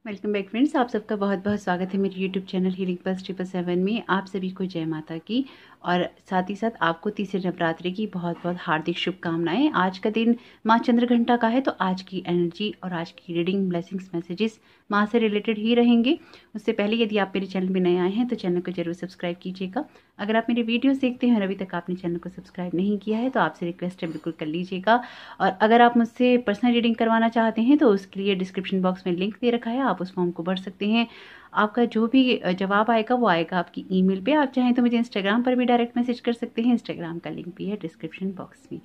Welcome back friends, आप सबका बहुत बहुत स्वागत है मेरे यूट्यूब चैनल हीलिंग पल्स 777 में। आप सभी को जय माता की और साथ ही साथ आपको तीसरे नवरात्रि की बहुत बहुत हार्दिक शुभकामनाएं। आज का दिन माँ चंद्रघंटा का है, तो आज की एनर्जी और आज की रीडिंग, ब्लेसिंग्स, मैसेजेस माँ से रिलेटेड ही रहेंगे। उससे पहले यदि आप मेरे चैनल में नए आए हैं तो चैनल को जरूर सब्सक्राइब कीजिएगा। अगर आप मेरे वीडियोस देखते हैं और अभी तक आपने चैनल को सब्सक्राइब नहीं किया है तो आपसे रिक्वेस्ट है, बिल्कुल कर लीजिएगा। और अगर आप मुझसे पर्सनल रीडिंग करवाना चाहते हैं तो उसके लिए डिस्क्रिप्शन बॉक्स में लिंक दे रखा है, आप उस फॉर्म को भर सकते हैं। आपका जो भी जवाब आएगा वो आएगा आपकी ईमेल पे। आप चाहें तो मुझे इंस्टाग्राम पर भी डायरेक्ट मैसेज कर सकते हैं, इंस्टाग्राम का लिंक भी है डिस्क्रिप्शन बॉक्स में।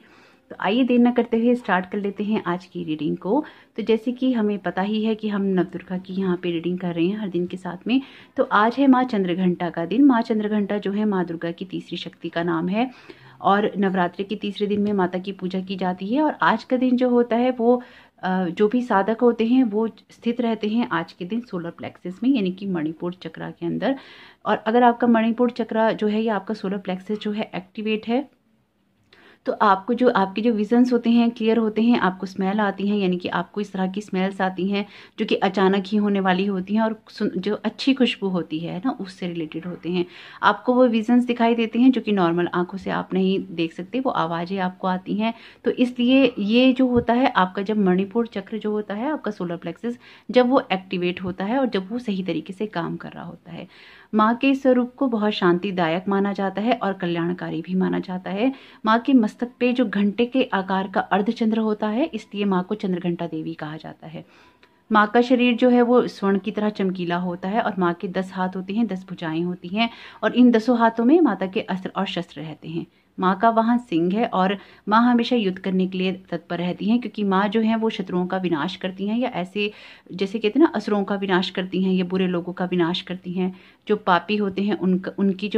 तो आइए देर न करते हुए स्टार्ट कर लेते हैं आज की रीडिंग को। तो जैसे कि हमें पता ही है कि हम नवदुर्गा की यहाँ पे रीडिंग कर रहे हैं हर दिन के साथ में। तो आज है माँ चंद्रघंटा का दिन। माँ चंद्रघंटा जो है माँ दुर्गा की तीसरी शक्ति का नाम है और नवरात्रि के तीसरे दिन में माता की पूजा की जाती है। और आज का दिन जो होता है वो जो भी साधक होते हैं वो स्थित रहते हैं आज के दिन सोलर प्लेक्सस में, यानी कि मणिपुर चक्रा के अंदर। और अगर आपका मणिपुर चक्रा जो है या आपका सोलर प्लेक्सस जो है एक्टिवेट है तो आपको जो आपके जो विजन्स होते हैं क्लियर होते हैं, आपको स्मेल आती हैं, यानी कि आपको इस तरह की स्मेल्स आती हैं जो कि अचानक ही होने वाली होती हैं और जो अच्छी खुशबू होती है ना उससे रिलेटेड होते हैं। आपको वो विजन्स दिखाई देते हैं जो कि नॉर्मल आंखों से आप नहीं देख सकते, वो आवाज़ें आपको आती हैं। तो इसलिए ये जो होता है आपका, जब मणिपुर चक्र जो होता है आपका सोलर प्लेक्सस, जब वो एक्टिवेट होता है और जब वो सही तरीके से काम कर रहा होता है। माँ के स्वरूप को बहुत शांतिदायक माना जाता है और कल्याणकारी भी माना जाता है। माँ के मस्तक पे जो घंटे के आकार का अर्धचंद्र होता है, इसलिए माँ को चंद्रघंटा देवी कहा जाता है। माँ का शरीर जो है वो स्वर्ण की तरह चमकीला होता है और माँ के 10 हाथ होते हैं, 10 भुजाएं होती हैं और इन 10 हाथों में माता के अस्त्र और शस्त्र रहते हैं। माँ का वहाँ सिंह है और माँ हमेशा युद्ध करने के लिए तत्पर रहती हैं, क्योंकि माँ जो है वो शत्रुओं का विनाश करती हैं, या ऐसे जैसे कहते हैं ना असुरों का विनाश करती हैं, या बुरे लोगों का विनाश करती हैं। जो पापी होते हैं उनके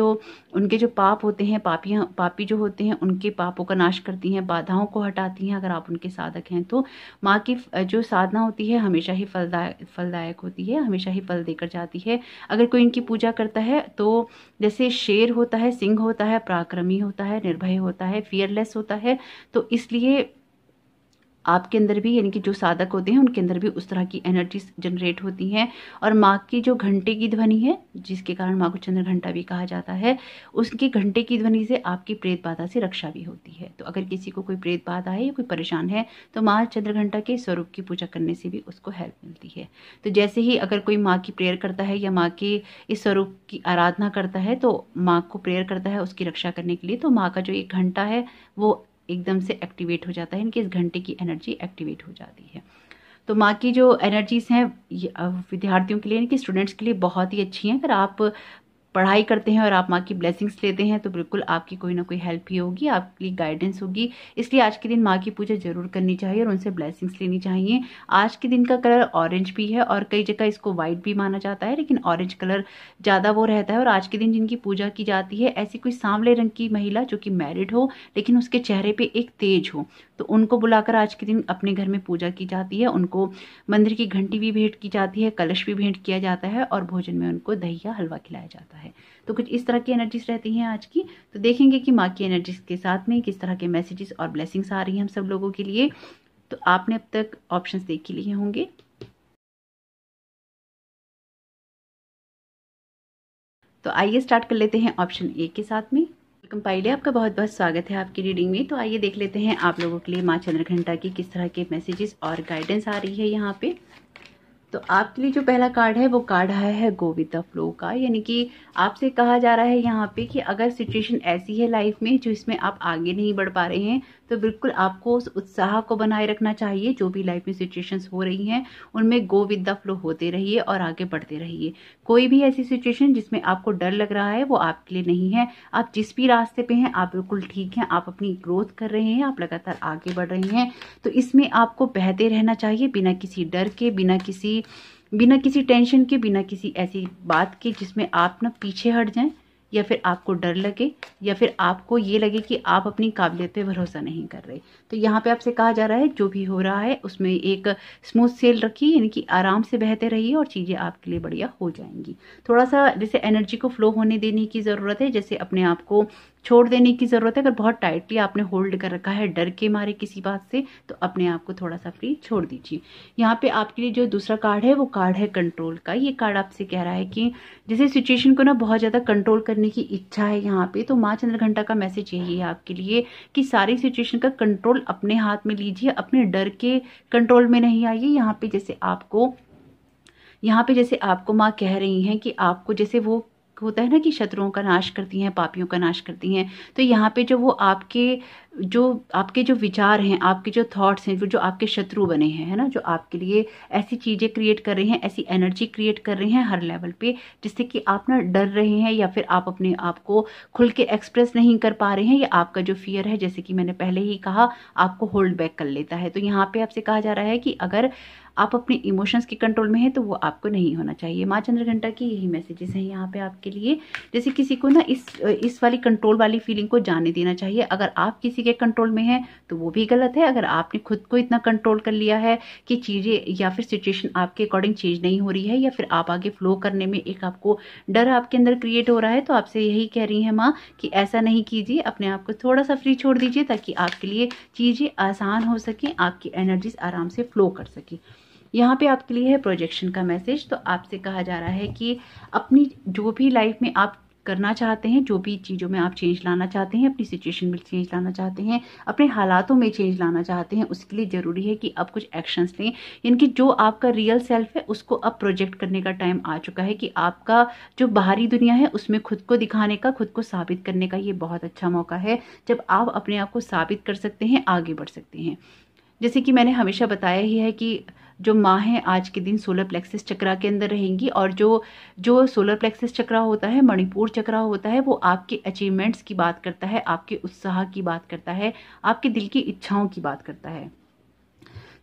जो पाप होते हैं, पापी जो होते हैं उनके पापों का नाश करती हैं, बाधाओं को हटाती हैं अगर आप उनके साधक हैं तो। माँ की जो साधना होती है हमेशा ही फलदायक होती है, हमेशा ही फल देकर जाती है। अगर कोई इनकी पूजा करता है तो जैसे शेर होता है, सिंह होता है, पराक्रमी होता है, निर्भय होता है, फियरलेस होता है, तो इसलिए आपके अंदर भी, यानी कि जो साधक होते हैं उनके अंदर भी उस तरह की एनर्जी जनरेट होती हैं। और माँ की जो घंटे की ध्वनि है, जिसके कारण माँ को चंद्रघंटा भी कहा जाता है, उसकी घंटे की ध्वनि से आपकी प्रेत बाधा से रक्षा भी होती है। तो अगर किसी को कोई प्रेत बाधा है या कोई परेशान है तो माँ चंद्रघंटा के स्वरूप की पूजा करने से भी उसको हेल्प मिलती है। तो जैसे ही अगर कोई माँ की प्रेयर करता है या माँ के इस स्वरूप की आराधना करता है तो माँ को प्रेयर करता है उसकी रक्षा करने के लिए, तो माँ का जो एक घंटा है वो एकदम से एक्टिवेट हो जाता है, इनकी इस घंटे की एनर्जी एक्टिवेट हो जाती है। तो माँ की जो एनर्जीज हैं विद्यार्थियों के लिए, इनके स्टूडेंट्स के लिए बहुत ही अच्छी हैं। अगर आप पढ़ाई करते हैं और आप माँ की ब्लेसिंग्स लेते हैं तो बिल्कुल आपकी कोई ना कोई हेल्प ही होगी, आपके लिए गाइडेंस होगी। इसलिए आज के दिन माँ की पूजा जरूर करनी चाहिए और उनसे ब्लेसिंग्स लेनी चाहिए। आज के दिन का कलर ऑरेंज भी है और कई जगह इसको वाइट भी माना जाता है, लेकिन ऑरेंज कलर ज़्यादा वो रहता है। और आज के दिन जिनकी पूजा की जाती है, ऐसी कोई सांवले रंग की महिला जो कि मैरिड हो लेकिन उसके चेहरे पे एक तेज हो, तो उनको बुलाकर आज के दिन अपने घर में पूजा की जाती है। उनको मंदिर की घंटी भी भेंट की जाती है, कलश भी भेंट किया जाता है और भोजन में उनको दही या हलवा खिलाया जाता है। तो कुछ इस तरह की एनर्जीज रहती हैं आज की। तो देखेंगे कि माँ की एनर्जीज के साथ में किस तरह के मैसेजेस और ब्लेसिंग्स आ रही हैं हम सब लोगों के लिए। तो आपने अब तक ऑप्शंस देख ही लिए होंगे। तो आइए स्टार्ट कर लेते हैं ऑप्शन ए के साथ में। वेलकम पाइले, आपका बहुत बहुत स्वागत है आपकी रीडिंग में। तो आइए देख लेते हैं आप लोगों के लिए माँ चंद्रघंटा की किस तरह के मैसेजेस और गाइडेंस आ रही है यहाँ पे। तो आपके लिए जो पहला कार्ड है वो कार्ड आया है गो विद द फ्लो का, यानी कि आपसे कहा जा रहा है यहाँ पे कि अगर सिचुएशन ऐसी है लाइफ में जो इसमें आप आगे नहीं बढ़ पा रहे हैं तो बिल्कुल आपको उस उत्साह को बनाए रखना चाहिए। जो भी लाइफ में सिचुएशंस हो रही हैं उनमें गो विद द फ्लो होते रहिए और आगे बढ़ते रहिए। कोई भी ऐसी सिचुएशन जिसमें आपको डर लग रहा है वो आपके लिए नहीं है। आप जिस भी रास्ते पे हैं आप बिल्कुल ठीक हैं, आप अपनी ग्रोथ कर रहे हैं, आप लगातार आगे बढ़ रहे हैं। तो इसमें आपको बहते रहना चाहिए बिना किसी डर के, बिना किसी टेंशन के, बिना किसी ऐसी बात के जिसमें आप ना पीछे हट जाएं या फिर आपको डर लगे, या फिर आपको ये लगे कि आप अपनी काबिलियत पे भरोसा नहीं कर रहे। तो यहाँ पे आपसे कहा जा रहा है जो भी हो रहा है उसमें एक स्मूथ सेल रखिए, यानी कि आराम से बहते रहिए और चीज़ें आपके लिए बढ़िया हो जाएंगी। थोड़ा सा जैसे एनर्जी को फ्लो होने देने की ज़रूरत है, जैसे अपने आप को छोड़ देने की ज़रूरत है। अगर बहुत टाइटली आपने होल्ड कर रखा है डर के मारे किसी बात से, तो अपने आप को थोड़ा सा फ्री छोड़ दीजिए। यहाँ पे आपके लिए जो दूसरा कार्ड है वो कार्ड है कंट्रोल का। ये कार्ड आपसे कह रहा है कि जैसे सिचुएशन को ना बहुत ज़्यादा कंट्रोल करने की इच्छा है यहाँ पे, तो माँ चंद्रघंटा का मैसेज यही है आपके लिए कि सारी सिचुएशन का कंट्रोल अपने हाथ में लीजिए, अपने डर के कंट्रोल में नहीं आइए। यहाँ पे जैसे आपको माँ कह रही हैं कि आपको जैसे वो होता है ना कि शत्रुओं का नाश करती हैं, पापियों का नाश करती हैं, तो यहाँ पे जो वो आपके जो विचार हैं, आपके जो थॉट्स हैं, जो आपके शत्रु बने हैं, है ना, जो आपके लिए ऐसी चीज़ें क्रिएट कर रहे हैं, ऐसी एनर्जी क्रिएट कर रहे हैं हर लेवल पे, जिससे कि आप ना डर रहे हैं या फिर आप अपने आप को खुल के एक्सप्रेस नहीं कर पा रहे हैं, या आपका जो फियर है, जैसे कि मैंने पहले ही कहा, आपको होल्ड बैक कर लेता है। तो यहाँ पे आपसे कहा जा रहा है कि अगर आप अपने इमोशंस के कंट्रोल में हैं तो वो आपको नहीं होना चाहिए। माँ चंद्रघंटा की यही मैसेजेस हैं यहाँ पे आपके लिए। जैसे किसी को ना इस वाली कंट्रोल वाली फीलिंग को जाने देना चाहिए। अगर आप किसी के कंट्रोल में हैं तो वो भी गलत है। अगर आपने खुद को इतना कंट्रोल कर लिया है कि चीज़ें या फिर सिचुएशन आपके अकॉर्डिंग चेंज नहीं हो रही है, या फिर आप आगे फ्लो करने में एक आपको डर आपके अंदर क्रिएट हो रहा है, तो आपसे यही कह रही है माँ कि ऐसा नहीं कीजिए, अपने आप को थोड़ा सा फ्री छोड़ दीजिए ताकि आपके लिए चीज़ें आसान हो सकें, आपकी एनर्जीज आराम से फ्लो कर सके। यहाँ पे आपके लिए है प्रोजेक्शन का मैसेज। तो आपसे कहा जा रहा है कि अपनी जो भी लाइफ में आप करना चाहते हैं, जो भी चीज़ों में आप चेंज लाना चाहते हैं, अपनी सिचुएशन में चेंज लाना चाहते हैं, अपने हालातों में चेंज लाना चाहते हैं, उसके लिए ज़रूरी है कि आप कुछ एक्शंस लें। यानी कि जो आपका रियल सेल्फ है उसको अब प्रोजेक्ट करने का टाइम आ चुका है कि आपका जो बाहरी दुनिया है उसमें खुद को दिखाने का, खुद को साबित करने का ये बहुत अच्छा मौका है, जब आप अपने आप को साबित कर सकते हैं, आगे बढ़ सकते हैं। जैसे कि मैंने हमेशा बताया ही है कि जो माँ है आज के दिन सोलर प्लेक्सस चक्रा के अंदर रहेंगी, और जो सोलर प्लेक्सस चक्रा होता है, मणिपुर चक्रा होता है, वो आपके अचीवमेंट्स की बात करता है, आपके उत्साह की बात करता है, आपके दिल की इच्छाओं की बात करता है।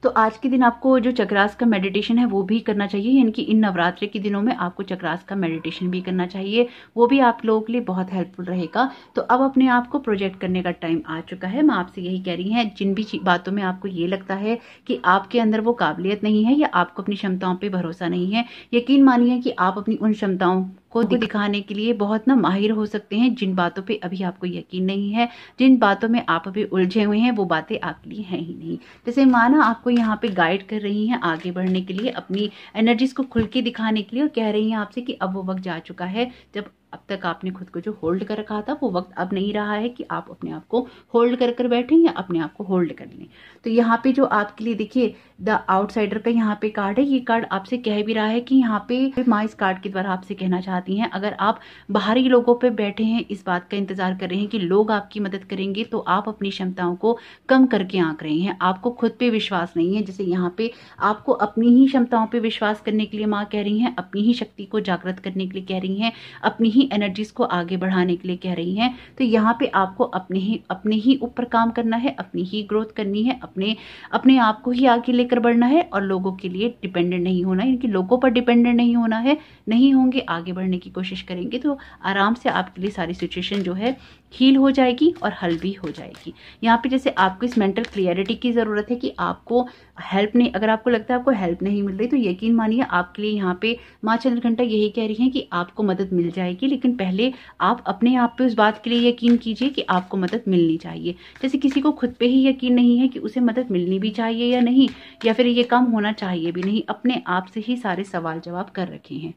तो आज के दिन आपको जो चक्रास का मेडिटेशन है वो भी करना चाहिए, यानी कि इन नवरात्रि के दिनों में आपको चक्रास का मेडिटेशन भी करना चाहिए, वो भी आप लोगों के लिए बहुत हेल्पफुल रहेगा। तो अब अपने आप को प्रोजेक्ट करने का टाइम आ चुका है। मैं आपसे यही कह रही हैं, जिन भी बातों में आपको ये लगता है कि आपके अंदर वो काबिलियत नहीं है या आपको अपनी क्षमताओं पर भरोसा नहीं है, यकीन मानिए कि आप अपनी उन क्षमताओं को दिखाने के लिए बहुत ना माहिर हो सकते हैं। जिन बातों पे अभी आपको यकीन नहीं है, जिन बातों में आप अभी उलझे हुए हैं, वो बातें आपके लिए हैं ही नहीं। जैसे माना आपको यहाँ पे गाइड कर रही हैं आगे बढ़ने के लिए, अपनी एनर्जीज को खुल के दिखाने के लिए, और कह रही हैं आपसे कि अब वो वक्त जा चुका है जब अब तक आपने खुद को जो होल्ड कर रखा था वो वक्त अब नहीं रहा है कि आप अपने आप को होल्ड कर बैठें या अपने आप को होल्ड कर लें। तो यहाँ पे जो आपके लिए देखिए द आउटसाइडर का यहाँ पे कार्ड है, ये कार्ड आपसे कह भी रहा है कि यहाँ पे माँ इस कार्ड के द्वारा आपसे कहना चाहती हैं, अगर आप बाहरी लोगों पे बैठे हैं, इस बात का इंतजार कर रहे हैं कि लोग आपकी मदद करेंगे, तो आप अपनी क्षमताओं को कम करके आंक रहे हैं, आपको खुद पे विश्वास नहीं है। जैसे यहाँ पे आपको अपनी ही क्षमताओं पे विश्वास करने के लिए माँ कह रही हैं, अपनी ही शक्ति को जागृत करने के लिए कह रही हैं, अपनी ही एनर्जीज को आगे बढ़ाने के लिए कह रही हैं। तो यहाँ पे आपको अपने ही ऊपर काम करना है, अपनी ही ग्रोथ करनी है, अपने आप को ही आगे लेकर बढ़ना है, और लोगों के लिए डिपेंडेंट नहीं होना है, यानी लोगों पर डिपेंडेंट नहीं होना है। नहीं होंगे, आगे बढ़ने की कोशिश करेंगे तो आराम से आपके लिए सारी सिचुएशन जो है हील हो जाएगी और हल भी हो जाएगी। यहाँ पे जैसे आपको इस मेंटल क्लियरिटी की ज़रूरत है कि आपको हेल्प नहीं, अगर आपको लगता है आपको हेल्प नहीं मिल रही, तो यकीन मानिए आपके लिए यहाँ पे माँ चंद्रघंटा यही कह रही हैं कि आपको मदद मिल जाएगी, लेकिन पहले आप अपने आप पे उस बात के लिए यकीन कीजिए कि आपको मदद मिलनी चाहिए। जैसे किसी को खुद पे ही यकीन नहीं है कि उसे मदद मिलनी भी चाहिए या नहीं, या फिर ये काम होना चाहिए भी नहीं, अपने आप से ही सारे सवाल जवाब कर रखे हैं।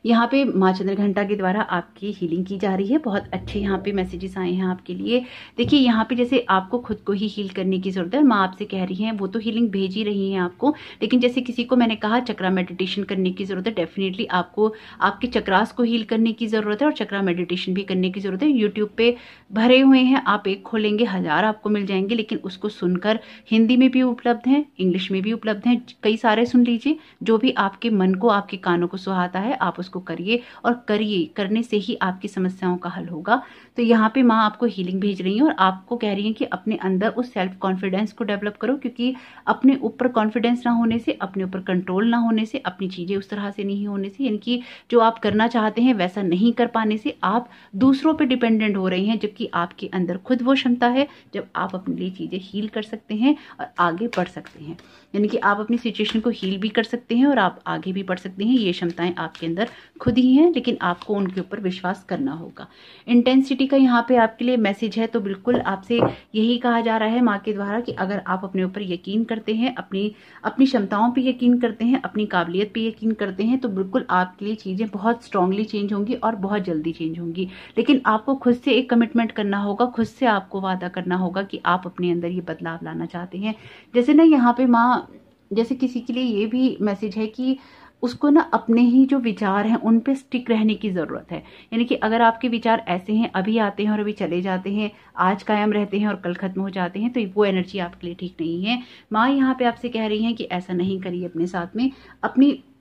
यहाँ पे माँ चंद्रघंटा के द्वारा आपकी हीलिंग की जा रही है। बहुत अच्छे यहाँ पे मैसेजेस आए हैं आपके लिए। देखिए यहाँ पे जैसे आपको खुद को ही हील करने की जरूरत है, माँ आपसे कह रही हैं, वो तो हीलिंग भेज ही रही हैं आपको, लेकिन जैसे किसी को मैंने कहा चक्रा मेडिटेशन करने की जरूरत है, डेफिनेटली आपको आपके चक्रास को हील करने की जरूरत है और चक्रा मेडिटेशन भी करने की जरूरत है। यूट्यूब पे भरे हुए हैं, आप एक खोलेंगे 1000 आपको मिल जाएंगे, लेकिन उसको सुनकर हिंदी में भी उपलब्ध हैं, इंग्लिश में भी उपलब्ध हैं, कई सारे सुन लीजिए, जो भी आपके मन को आपके कानों को सुहाता है आप उसको उसको करिए और करने से ही आपकी समस्याओं का हल होगा। तो यहाँ पे माँ आपको हीलिंग भेज रही है और आपको कह रही है कि अपने अंदर उस सेल्फ कॉन्फिडेंस को डेवलप करो, क्योंकि अपने ऊपर कॉन्फिडेंस ना होने से, अपने ऊपर कंट्रोल ना होने से, अपनी चीज़ें उस तरह से नहीं होने से, यानी कि जो आप करना चाहते हैं वैसा नहीं कर पाने से आप दूसरों पे डिपेंडेंट हो रही हैं, जबकि आपके अंदर खुद वो क्षमता है जब आप अपने लिए चीज़ें हील कर सकते हैं और आगे बढ़ सकते हैं। यानी कि आप अपनी सिचुएशन को हील भी कर सकते हैं और आप आगे भी बढ़ सकते हैं। ये क्षमताएं आपके अंदर खुद ही हैं, लेकिन आपको उनके ऊपर विश्वास करना होगा। इंटेंसिटी का यहाँ पे आपके लिए मैसेज है, तो बिल्कुल आपसे यही कहा जा रहा है माँ के द्वारा कि अगर आप अपने ऊपर यकीन करते हैं, अपनी क्षमताओं पे यकीन करते हैं, अपनी काबिलियत पे यकीन करते हैं, तो बिल्कुल आपके लिए चीज़ें बहुत स्ट्रांगली चेंज होंगी और बहुत जल्दी चेंज होंगी। लेकिन आपको खुद से एक कमिटमेंट करना होगा, खुद से आपको वादा करना होगा कि आप अपने अंदर ये बदलाव लाना चाहते हैं। जैसे ना यहाँ पे माँ, जैसे किसी के लिए ये भी मैसेज है कि उसको ना अपने ही जो विचार हैं उन पे स्टिक रहने की ज़रूरत है। यानी कि अगर आपके विचार ऐसे हैं, अभी आते हैं और अभी चले जाते हैं, आज कायम रहते हैं और कल खत्म हो जाते हैं, तो वो एनर्जी आपके लिए ठीक नहीं है। माँ यहाँ पे आपसे कह रही हैं कि ऐसा नहीं करिए अपने साथ में।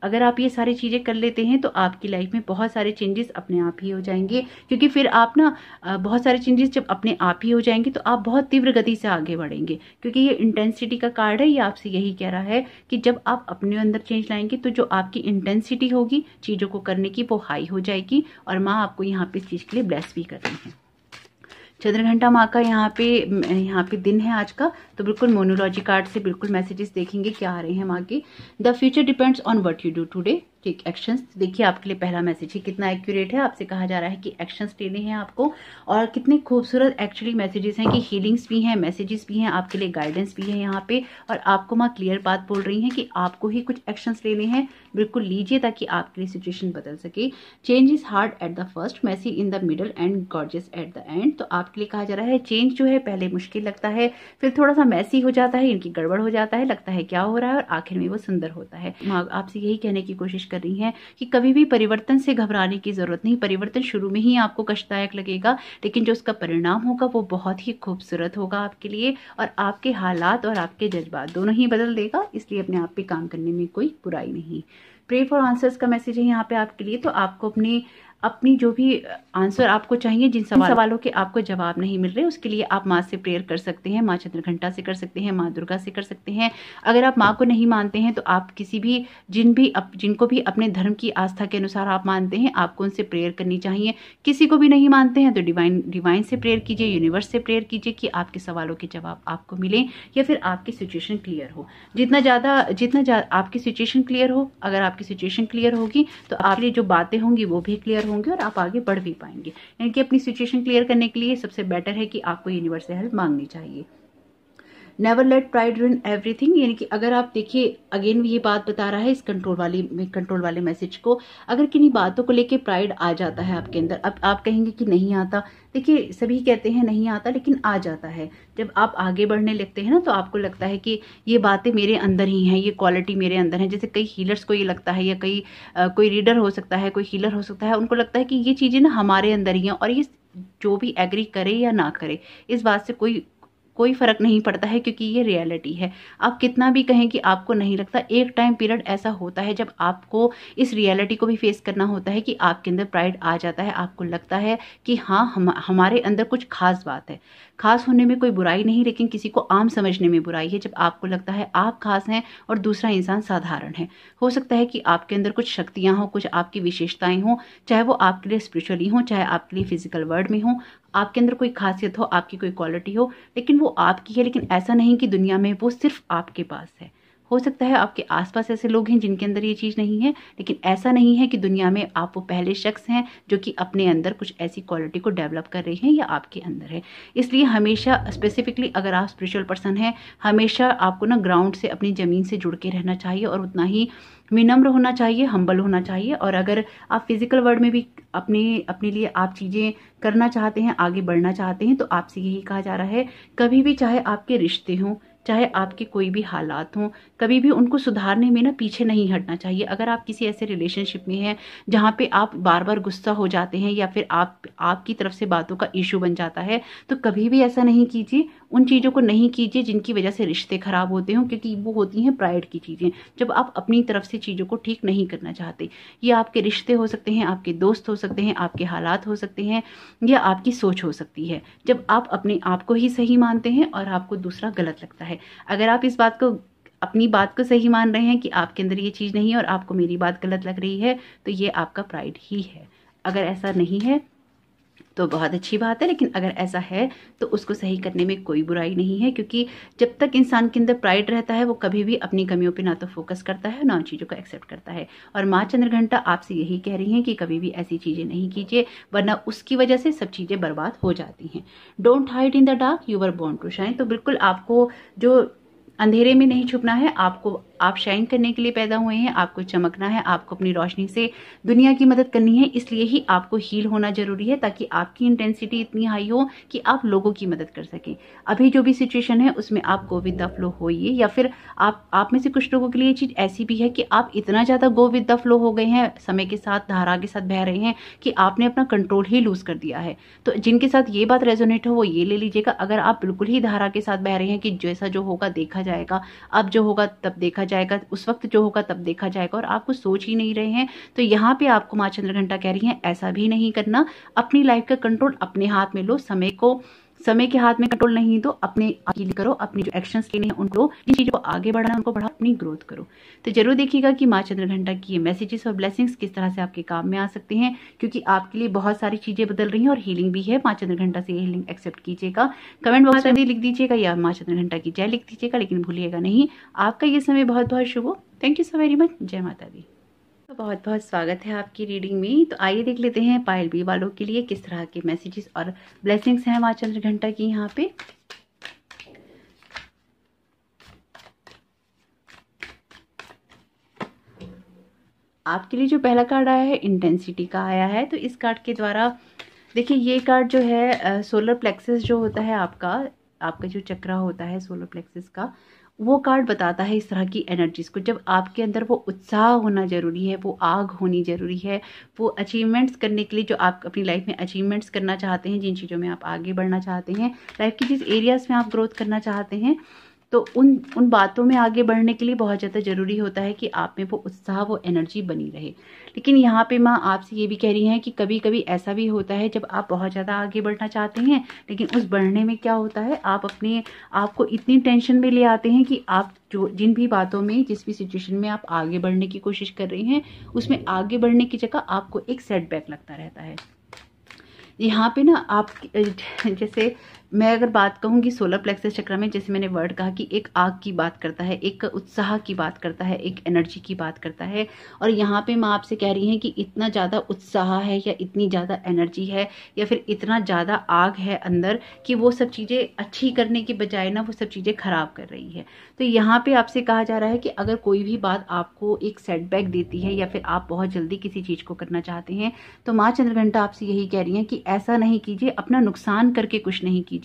अगर आप ये सारी चीज़ें कर लेते हैं तो आपकी लाइफ में बहुत सारे चेंजेस अपने आप ही हो जाएंगे, क्योंकि फिर आप ना बहुत सारे चेंजेस जब अपने आप ही हो जाएंगे तो आप बहुत तीव्र गति से आगे बढ़ेंगे, क्योंकि ये इंटेंसिटी का कार्ड है। ये आपसे यही कह रहा है कि जब आप अपने अंदर चेंज लाएंगे तो जो आपकी इंटेंसिटी होगी चीज़ों को करने की वो हाई हो जाएगी। और माँ आपको यहाँ पे इस चीज़ के लिए ब्लेस भी कर रही है। चंद्रघंटा माँ का यहाँ पे दिन है आज का, तो बिल्कुल मोनोलॉजी कार्ड से बिल्कुल मैसेजेस देखेंगे क्या आ रहे हैं माँ के। The future depends on what you do today. ठीक, एक्शंस देखिए आपके लिए पहला मैसेज है, कितना एक्यूरेट है। आपसे कहा जा रहा है कि एक्शंस लेने हैं आपको, और कितने खूबसूरत एक्चुअली मैसेजेस हैं कि हीलिंग्स भी हैं, मैसेजेस भी हैं, आपके लिए गाइडेंस भी है यहाँ पे। और आपको माँ क्लियर बात बोल रही हैं कि आपको ही कुछ एक्शंस लेने हैं, बिल्कुल लीजिए ताकि आपके लिए सिचुएशन बदल सके। Change is hard at the first, messy in the middle and gorgeous at the end. तो आपके लिए कहा जा रहा है चेंज जो है पहले मुश्किल लगता है, फिर थोड़ा सा मैसी हो जाता है, इनकी गड़बड़ हो जाता है, लगता है क्या हो रहा है, और आखिर में वो सुंदर होता है। माँ आपसे यही कहने की कोशिश कर रही हैं कि कभी भी परिवर्तन से घबराने की जरूरत नहीं। परिवर्तन शुरू में ही आपको कष्टदायक लगेगा, लेकिन जो उसका परिणाम होगा वो बहुत ही खूबसूरत होगा आपके लिए, और आपके हालात और आपके जज्बात दोनों ही बदल देगा। इसलिए अपने आप पे काम करने में कोई बुराई नहीं। प्रे फॉर आंसर्स का मैसेज है यहाँ पे आपके लिए। तो आपको अपनी जो भी आंसर आपको चाहिए, जिन सवालों के आपको जवाब नहीं मिल रहे, उसके लिए आप माँ से प्रेयर कर सकते हैं, माँ चंद्रघंटा से कर सकते हैं, माँ दुर्गा से कर सकते हैं। अगर आप माँ को नहीं मानते हैं तो आप किसी भी जिनको भी अपने धर्म की आस्था के अनुसार आप मानते हैं, आपको उनसे प्रेयर करनी चाहिए। किसी को भी नहीं मानते हैं तो डिवाइन से प्रेयर कीजिए, यूनिवर्स से प्रेयर कीजिए कि आपके सवालों के जवाब आपको मिले या फिर आपकी सिचुएशन क्लियर हो। जितना ज़्यादा आपकी सिचुएशन क्लियर हो, अगर आपकी सिचुएशन क्लियर होगी तो आपके लिए जो बातें होंगी वो भी क्लियर होंगे और आप आगे बढ़ भी पाएंगे। यानी कि अपनी सिचुएशन क्लियर करने के लिए सबसे बेटर है कि आपको यूनिवर्स से हेल्प मांगनी चाहिए। Never let pride ruin everything, यानी कि अगर आप देखिए अगेन ये बात बता रहा है इस कंट्रोल वाले मैसेज को, अगर किन्हीं बातों को लेके प्राइड आ जाता है आपके अंदर, अब आप कहेंगे कि नहीं आता, देखिए सभी कहते हैं नहीं आता, लेकिन आ जाता है। जब आप आगे बढ़ने लगते हैं ना तो आपको लगता है कि ये बातें मेरे अंदर ही हैं, ये क्वालिटी मेरे अंदर है। जैसे कई हीलर्स को ये लगता है, या कोई रीडर हो सकता है, कोई हीलर हो सकता है, उनको लगता है कि ये चीज़ें ना हमारे अंदर ही हैं, और ये जो भी एग्री करे या ना करे इस बात से कोई फर्क नहीं पड़ता है, क्योंकि ये रियलिटी है। आप कितना भी कहें कि आपको नहीं लगता, एक टाइम पीरियड ऐसा होता है जब आपको इस रियलिटी को भी फेस करना होता है कि आपके अंदर प्राइड आ जाता है। आपको लगता है कि हाँ हमारे अंदर कुछ खास बात है। खास होने में कोई बुराई नहीं, लेकिन किसी को आम समझने में बुराई है जब आपको लगता है आप खास हैं और दूसरा इंसान साधारण है। हो सकता है कि आपके अंदर कुछ शक्तियाँ हों, कुछ आपकी विशेषताएं हों, चाहे वो आपके लिए स्पिरिचुअली हों, चाहे आपके लिए फिजिकल वर्ल्ड में हों। आपके अंदर कोई खासियत हो, आपकी कोई क्वालिटी हो, लेकिन वो आपकी है। लेकिन ऐसा नहीं कि दुनिया में वो सिर्फ आपके पास है। हो सकता है आपके आसपास ऐसे लोग हैं जिनके अंदर ये चीज़ नहीं है, लेकिन ऐसा नहीं है कि दुनिया में आप वो पहले शख्स हैं जो कि अपने अंदर कुछ ऐसी क्वालिटी को डेवलप कर रहे हैं या आपके अंदर है। इसलिए हमेशा स्पेसिफिकली अगर आप स्पिरिचुअल पर्सन हैं, हमेशा आपको ना ग्राउंड से, अपनी ज़मीन से जुड़ के रहना चाहिए और उतना ही विनम्र होना चाहिए, हम्बल होना चाहिए। और अगर आप फिजिकल वर्ल्ड में भी अपने लिए आप चीज़ें करना चाहते हैं, आगे बढ़ना चाहते हैं, तो आपसे यही कहा जा रहा है कभी भी, चाहे आपके रिश्ते हों, चाहे आपके कोई भी हालात हों, कभी भी उनको सुधारने में ना पीछे नहीं हटना चाहिए। अगर आप किसी ऐसे रिलेशनशिप में हैं जहाँ पे आप बार बार गुस्सा हो जाते हैं या फिर आपकी तरफ से बातों का इशू बन जाता है, तो कभी भी ऐसा नहीं कीजिए, उन चीज़ों को नहीं कीजिए जिनकी वजह से रिश्ते खराब होते हों, क्योंकि वो होती हैं प्राइड की चीज़ें, जब आप अपनी तरफ से चीज़ों को ठीक नहीं करना चाहते। ये आपके रिश्ते हो सकते हैं, आपके दोस्त हो सकते हैं, आपके हालात हो सकते हैं, या आपकी सोच हो सकती है, जब आप अपने आप को ही सही मानते हैं और आपको दूसरा गलत लगता है। अगर आप इस बात को, अपनी बात को सही मान रहे हैं कि आपके अंदर ये चीज़ नहीं है और आपको मेरी बात गलत लग रही है, तो ये आपका प्राइड ही है। अगर ऐसा नहीं है तो बहुत अच्छी बात है, लेकिन अगर ऐसा है तो उसको सही करने में कोई बुराई नहीं है, क्योंकि जब तक इंसान के अंदर प्राइड रहता है वो कभी भी अपनी कमियों पे ना तो फोकस करता है, ना उन चीज़ों को एक्सेप्ट करता है। और माँ चंद्रघंटा आपसे यही कह रही हैं कि कभी भी ऐसी चीज़ें नहीं कीजिए, वरना उसकी वजह से सब चीज़ें बर्बाद हो जाती हैं। Don't hide in the dark, you are born to shine. तो बिल्कुल आपको जो अंधेरे में नहीं छुपना है, आपको, आप शाइन करने के लिए पैदा हुए हैं, आपको चमकना है, आपको अपनी रोशनी से दुनिया की मदद करनी है। इसलिए ही आपको हील होना जरूरी है, ताकि आपकी इंटेंसिटी इतनी हाई हो कि आप लोगों की मदद कर सकें। अभी जो भी सिचुएशन है उसमें आप गो विद द फ्लो होइए, या फिर आप में से कुछ लोगों के लिए ये चीज़ ऐसी भी है कि आप इतना ज़्यादा गो विद द फ्लो हो गए हैं, समय के साथ धारा के साथ बह रहे हैं, कि आपने अपना कंट्रोल ही लूज कर दिया है। तो जिनके साथ ये बात रेजोनेट हो वो ये ले लीजिएगा। अगर आप बिल्कुल ही धारा के साथ बह रहे हैं कि जैसा जो होगा देखा जाएगा, अब जो होगा तब देखा जाएगा, उस वक्त जो होगा तब देखा जाएगा, और आप कुछ सोच ही नहीं रहे हैं, तो यहाँ पे आपको माँ चंद्रघंटा कह रही हैं ऐसा भी नहीं करना। अपनी लाइफ का कंट्रोल अपने हाथ में लो, समय के हाथ में कंट्रोल नहीं दो, अपने आप के लिए करो, अपनी जो एक्शंस लेने हैं उनको, जिन चीज़ों को आगे बढ़ाना उनको बढ़ाओ, अपनी ग्रोथ करो। तो जरूर देखिएगा कि माँ चंद्रघंटा की ये मैसेजेस और ब्लेसिंग्स किस तरह से आपके काम में आ सकते हैं, क्योंकि आपके लिए बहुत सारी चीज़ें बदल रही हैं और हीलिंग भी है। माँ चंद्रघंटा से ये हीलिंग एक्सेप्ट कीजिएगा, कमेंट बॉक्स में लिख दीजिएगा या माँ चंद्रघंटा की जय लिख दीजिएगा, लेकिन भूलिएगा नहीं, आपका ये समय बहुत बहुत शुभ हो। Thank you so very much. जय माता दी। तो बहुत बहुत स्वागत है आपकी रीडिंग में। तो आइए देख लेते हैं पायल बी वालों के लिए किस तरह के मैसेजेस और ब्लेसिंग्स हैं माँ चंद्रघंटा की यहाँ पे। आपके लिए जो पहला कार्ड आया है इंटेंसिटी का आया है। तो इस कार्ड के द्वारा देखिए, ये कार्ड जो है सोलर प्लेक्सस जो होता है आपका जो चक्रा होता है सोलर प्लेक्सस का, वो कार्ड बताता है इस तरह की एनर्जीज को। जब आपके अंदर वो उत्साह होना जरूरी है, वो आग होनी जरूरी है, वो अचीवमेंट्स करने के लिए, जो आप अपनी लाइफ में अचीवमेंट्स करना चाहते हैं, जिन चीज़ों में आप आगे बढ़ना चाहते हैं, लाइफ की जिस एरियाज में आप ग्रोथ करना चाहते हैं, तो उन बातों में आगे बढ़ने के लिए बहुत ज़्यादा ज़रूरी होता है कि आप में वो उत्साह, वो एनर्जी बनी रहे। लेकिन यहाँ पे माँ आपसे ये भी कह रही हैं कि कभी कभी ऐसा भी होता है जब आप बहुत ज़्यादा आगे बढ़ना चाहते हैं, लेकिन उस बढ़ने में क्या होता है, आप अपने आप को इतनी टेंशन में ले आते हैं कि आप जो जिन भी बातों में, जिस भी सिचुएशन में आप आगे बढ़ने की कोशिश कर रहे हैं, उसमें आगे बढ़ने की जगह आपको एक सेटबैक लगता रहता है। यहाँ पे ना आप, जैसे मैं अगर बात कहूँ कि सोलर प्लेक्सस चक्र में, जैसे मैंने वर्ड कहा कि एक आग की बात करता है, एक उत्साह की बात करता है, एक एनर्जी की बात करता है। और यहाँ पे माँ आपसे कह रही हैं कि इतना ज़्यादा उत्साह है, या इतनी ज़्यादा एनर्जी है, या फिर इतना ज़्यादा आग है अंदर, कि वो सब चीज़ें अच्छी करने की बजाय ना वो सब चीज़ें खराब कर रही है। तो यहाँ पे आपसे कहा जा रहा है कि अगर कोई भी बात आपको एक सेटबैक देती है, या फिर आप बहुत जल्दी किसी चीज़ को करना चाहते हैं, तो माँ चंद्रघंटा आपसे यही कह रही हैं कि ऐसा नहीं कीजिए, अपना नुकसान करके कुछ नहीं कीजिए,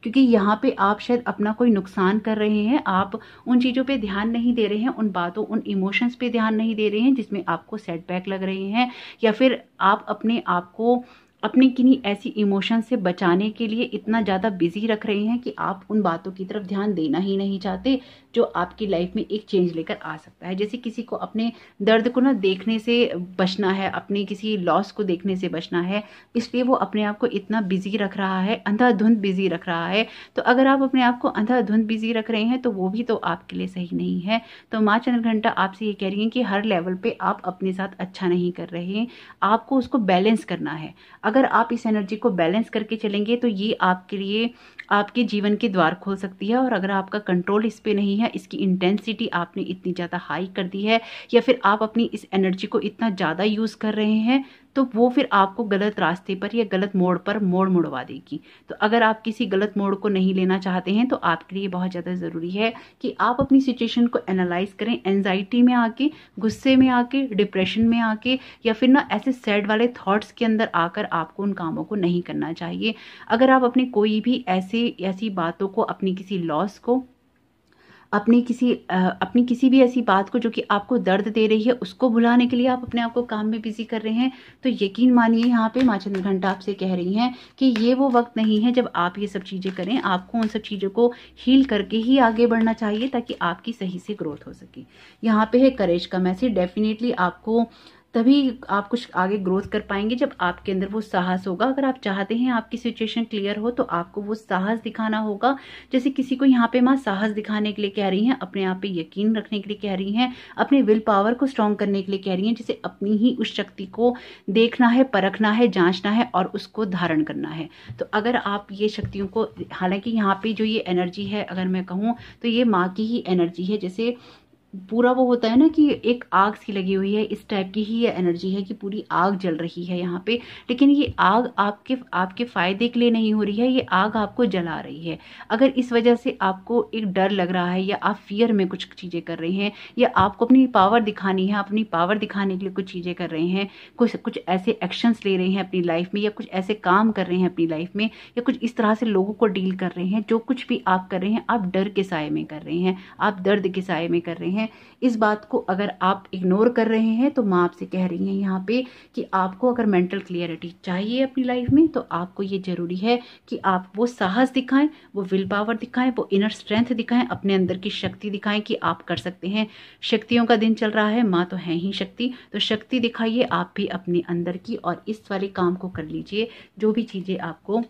क्योंकि यहाँ पे आप शायद अपना कोई नुकसान कर रहे हैं। आप उन चीज़ों पे ध्यान नहीं दे रहे हैं, उन बातों, उन इमोशंस पे ध्यान नहीं दे रहे हैं जिसमें आपको सेटबैक लग रहे हैं, या फिर आप अपने आप को अपनी किन्हीं ऐसी इमोशन से बचाने के लिए इतना ज़्यादा बिजी रख रहे हैं कि आप उन बातों की तरफ ध्यान देना ही नहीं चाहते, जो आपकी लाइफ में एक चेंज लेकर आ सकता है। जैसे किसी को अपने दर्द को ना देखने से बचना है, अपने किसी लॉस को देखने से बचना है, इसलिए वो अपने आप को इतना बिजी रख रहा है, अंधाधुंध बिजी रख रहा है। तो अगर आप अपने आप को अंधाधुंध बिजी रख रहे हैं तो वो भी तो आपके लिए सही नहीं है। तो माँ चंद्रघंटा आपसे ये कह रही हैं कि हर लेवल पे आप अपने साथ अच्छा नहीं कर रहे हैं, आपको उसको बैलेंस करना है। अगर आप इस एनर्जी को बैलेंस करके चलेंगे तो ये आपके लिए आपके जीवन के द्वार खोल सकती है। और अगर आपका कंट्रोल इस पे नहीं है, इसकी इंटेंसिटी आपने इतनी ज़्यादा हाई कर दी है, या फिर आप अपनी इस एनर्जी को इतना ज़्यादा यूज़ कर रहे हैं, तो वो फिर आपको गलत रास्ते पर या गलत मोड़ पर मोड़ मुड़वा देगी। तो अगर आप किसी गलत मोड़ को नहीं लेना चाहते हैं तो आपके लिए बहुत ज़्यादा ज़रूरी है कि आप अपनी सिचुएशन को एनालाइज करें। एंजाइटी में आके, गुस्से में आके, डिप्रेशन में आके, या फिर ना ऐसे सैड वाले थॉट्स के अंदर आकर आपको उन कामों को नहीं करना चाहिए। अगर आप अपने कोई भी ऐसी बातों को, अपनी किसी लॉस को, अपनी किसी भी ऐसी बात को जो कि आपको दर्द दे रही है उसको भुलाने के लिए आप अपने आप को काम में बिजी कर रहे हैं, तो यकीन मानिए यहाँ पे माँ चंद्रघंटा आपसे कह रही हैं कि ये वो वक्त नहीं है जब आप ये सब चीज़ें करें। आपको उन सब चीज़ों को हील करके ही आगे बढ़ना चाहिए ताकि आपकी सही से ग्रोथ हो सके। यहाँ पे है करेज का मैसेज। डेफिनेटली आपको तभी आप कुछ आगे ग्रोथ कर पाएंगे जब आपके अंदर वो साहस होगा। अगर आप चाहते हैं आपकी सिचुएशन क्लियर हो तो आपको वो साहस दिखाना होगा। जैसे किसी को यहाँ पे माँ साहस दिखाने के लिए कह रही हैं, अपने आप पे यकीन रखने के लिए कह रही हैं, अपने विल पावर को स्ट्रॉन्ग करने के लिए कह रही हैं, जैसे अपनी ही उस शक्ति को देखना है, परखना है, जांचना है और उसको धारण करना है। तो अगर आप ये शक्तियों को, हालांकि यहाँ पे जो ये एनर्जी है अगर मैं कहूँ तो ये माँ की ही एनर्जी है। जैसे पूरा वो होता है ना कि एक आग सी लगी हुई है, इस टाइप की ही ये एनर्जी है कि पूरी आग जल रही है यहाँ पे। लेकिन ये आग आपके फायदे के लिए नहीं हो रही है, ये आग आपको जला रही है। अगर इस वजह से आपको एक डर लग रहा है या आप फियर में कुछ चीज़ें कर रहे हैं या आपको अपनी पावर दिखानी है, अपनी पावर दिखाने के लिए कुछ चीज़ें कर रहे हैं, कुछ ऐसे एक्शंस ले रहे हैं अपनी लाइफ में या कुछ ऐसे काम कर रहे हैं अपनी लाइफ में या कुछ इस तरह से लोगों को डील कर रहे हैं, जो कुछ भी आप कर रहे हैं आप डर के साए में कर रहे हैं, आप दर्द के साए में कर रहे हैं। इस बात को अगर आप इग्नोर कर रहे हैं तो माँ आपसे कह रही हैं यहाँ पे कि आपको अगर मेंटल क्लियरिटी चाहिए अपनी लाइफ में तो आपको ये जरूरी है कि आप वो साहस दिखाएं, वो विल पावर दिखाएं, वो इनर स्ट्रेंथ दिखाएं, अपने अंदर की शक्ति दिखाएं कि आप कर सकते हैं। शक्तियों का दिन चल रहा है, माँ तो है ही शक्ति, तो शक्ति दिखाइए आप भी अपने अंदर की और इस वाले काम को कर लीजिए। जो भी चीज़ें आपको,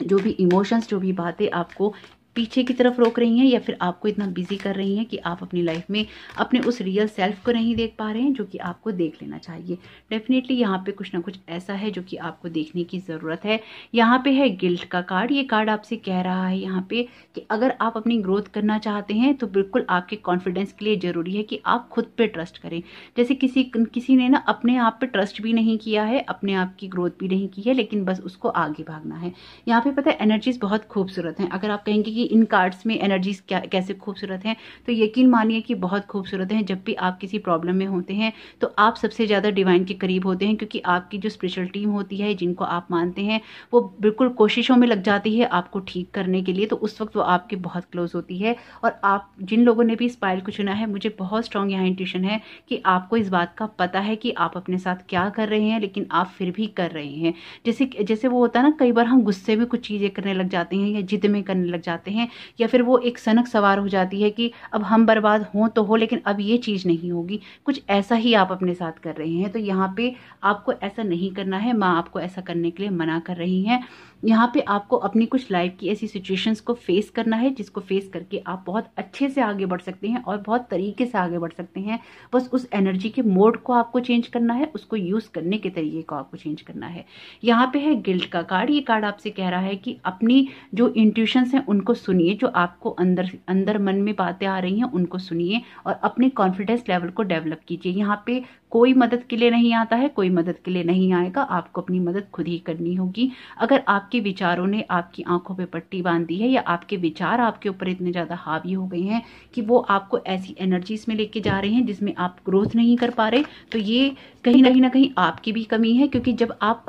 जो भी इमोशंस, जो भी बातें आपको पीछे की तरफ रोक रही हैं या फिर आपको इतना बिजी कर रही हैं कि आप अपनी लाइफ में अपने उस रियल सेल्फ को नहीं देख पा रहे हैं जो कि आपको देख लेना चाहिए। डेफिनेटली यहाँ पे कुछ ना कुछ ऐसा है जो कि आपको देखने की ज़रूरत है। यहाँ पे है गिल्ट का कार्ड। ये कार्ड आपसे कह रहा है यहाँ पे कि अगर आप अपनी ग्रोथ करना चाहते हैं तो बिल्कुल आपके कॉन्फिडेंस के लिए ज़रूरी है कि आप खुद पे ट्रस्ट करें। जैसे किसी ने ना अपने आप पे ट्रस्ट भी नहीं किया है, अपने आप की ग्रोथ भी नहीं की है, लेकिन बस उसको आगे भागना है। यहाँ पे पता है एनर्जीज बहुत खूबसूरत हैं। अगर आप कहेंगे इन कार्ड्स में एनर्जीज कैसे खूबसूरत हैं, तो यकीन मानिए कि बहुत खूबसूरत हैं। जब भी आप किसी प्रॉब्लम में होते हैं तो आप सबसे ज़्यादा डिवाइन के करीब होते हैं, क्योंकि आपकी जो स्पिरिचुअल टीम होती है, जिनको आप मानते हैं, वो बिल्कुल कोशिशों में लग जाती है आपको ठीक करने के लिए। तो उस वक्त वो आपके बहुत क्लोज होती है। और आप जिन लोगों ने भी इस पायल को चुना है, मुझे बहुत स्ट्रांग यहाँ इंट्यूशन है कि आपको इस बात का पता है कि आप अपने साथ क्या कर रहे हैं, लेकिन आप फिर भी कर रहे हैं। जैसे वो होता है ना, कई बार हम गुस्से में कुछ चीज़ें करने लग जाते हैं या जिद में करने लग जाते हैं, या फिर वो एक सनक सवार हो जाती है कि अब हम बर्बाद हों तो हो, लेकिन अब ये चीज़ नहीं होगी। कुछ ऐसा ही आप अपने साथ कर रहे हैं। तो यहाँ पे आपको ऐसा नहीं करना है, माँ आपको ऐसा करने के लिए मना कर रही हैं। यहाँ पे आपको अपनी कुछ लाइफ की ऐसी सिचुएशंस को फेस करना है जिसको फेस करके आप बहुत अच्छे से आगे बढ़ सकते हैं और बहुत तरीके से आगे बढ़ सकते हैं। बस उस एनर्जी के मोड को आपको चेंज करना है, उसको यूज करने के तरीके को आपको चेंज करना है। यहाँ पे है गिल्ट का कार्ड। ये कार्ड आपसे कह रहा है कि अपनी जो इंट्यूशंस हैं उनको सुनिए, जो आपको अंदर मन में बातें आ रही हैं उनको सुनिए और अपने कॉन्फिडेंस लेवल को डेवलप कीजिए। यहाँ पे कोई मदद के लिए नहीं आता है, कोई मदद के लिए नहीं आएगा, आपको अपनी मदद खुद ही करनी होगी। अगर आपके विचारों ने आपकी आंखों पे पट्टी बांध दी है या आपके विचार आपके ऊपर इतने ज़्यादा हावी हो गए हैं कि वो आपको ऐसी एनर्जीज में लेके जा रहे हैं जिसमें आप ग्रोथ नहीं कर पा रहे, तो ये कहीं ना कहीं आपकी भी कमी है। क्योंकि जब आप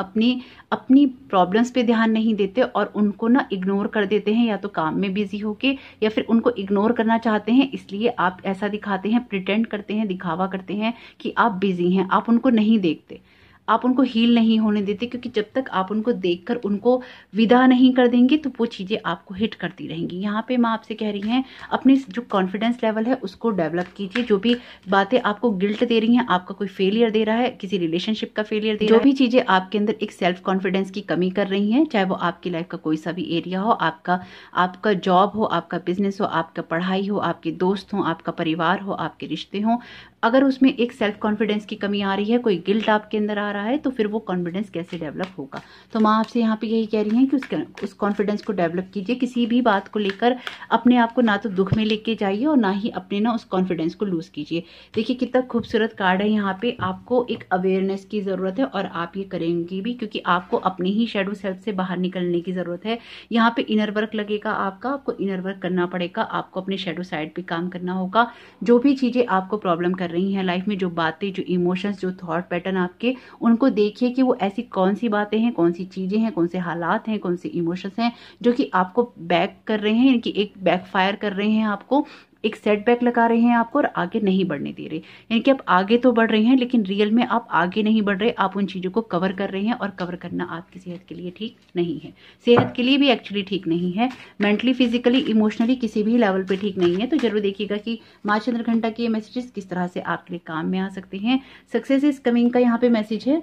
अपनी प्रॉब्लम्स पे ध्यान नहीं देते और उनको ना इग्नोर कर देते हैं, या तो काम में बिजी होके या फिर उनको इग्नोर करना चाहते हैं, इसलिए आप ऐसा दिखाते हैं, प्रिटेंड करते हैं, दिखावा करते हैं कि आप बिजी हैं, आप उनको नहीं देखते, आप उनको हील नहीं होने देते। क्योंकि जब तक आप उनको देखकर उनको विदा नहीं कर देंगे तो वो चीज़ें आपको हिट करती रहेंगी। यहाँ पे माँ आपसे कह रही हैं अपने जो कॉन्फिडेंस लेवल है उसको डेवलप कीजिए। जो भी बातें आपको गिल्ट दे रही हैं, आपका कोई फेलियर दे रहा है, किसी रिलेशनशिप का फेलियर दे रहा है, जो भी चीज़ें आपके अंदर एक सेल्फ कॉन्फिडेंस की कमी कर रही हैं, चाहे वो आपकी लाइफ का कोई सा भी एरिया हो, आपका जॉब हो, आपका बिजनेस हो, आपका पढ़ाई हो, आपके दोस्त हो, आपका परिवार हो, आपके रिश्ते हों, अगर उसमें एक सेल्फ कॉन्फिडेंस की कमी आ रही है, कोई गिल्ट आपके अंदर आ रहा है, तो फिर वो कॉन्फिडेंस कैसे डेवलप होगा। तो माँ आपसे यहाँ पे यही कह रही हैं कि उस कॉन्फिडेंस को डेवलप कीजिए। किसी भी बात को लेकर अपने आप को ना तो दुख में लेके जाइए और ना ही अपने ना उस कॉन्फिडेंस को लूज कीजिए। देखिए कितना खूबसूरत कार्ड है। यहाँ पे आपको एक अवेयरनेस की ज़रूरत है और आप ये करेंगी भी, क्योंकि आपको अपने ही शेडो सेल्फ से बाहर निकलने की ज़रूरत है। यहाँ पे इनर वर्क लगेगा आपको इनर वर्क करना पड़ेगा, आपको अपने शेडो साइड पे काम करना होगा। जो भी चीज़ें आपको प्रॉब्लम कर रही हैं लाइफ में, जो बातें, जो इमोशंस, जो थॉट पैटर्न आपके, उनको देखिए कि वो ऐसी कौन सी बातें हैं, कौन सी चीज़ें हैं, कौन से हालात हैं, कौन से इमोशंस हैं जो कि आपको बैक कर रहे हैं, यानी कि एक बैकफायर कर रहे हैं आपको। एक सेटबैक लगा रहे हैं आपको और आगे नहीं बढ़ने दे रहे। यानी कि आप आगे तो बढ़ रहे हैं लेकिन रियल में आप आगे नहीं बढ़ रहे, आप उन चीज़ों को कवर कर रहे हैं और कवर करना आपकी सेहत के लिए ठीक नहीं है। सेहत के लिए भी एक्चुअली ठीक नहीं है, मेंटली, फिजिकली, इमोशनली किसी भी लेवल पे ठीक नहीं है। तो जरूर देखिएगा कि माँ चंद्रघंटा के ये मैसेजेस किस तरह से आपके लिए काम में आ सकते हैं। सक्सेस इज कमिंग का यहाँ पे मैसेज है।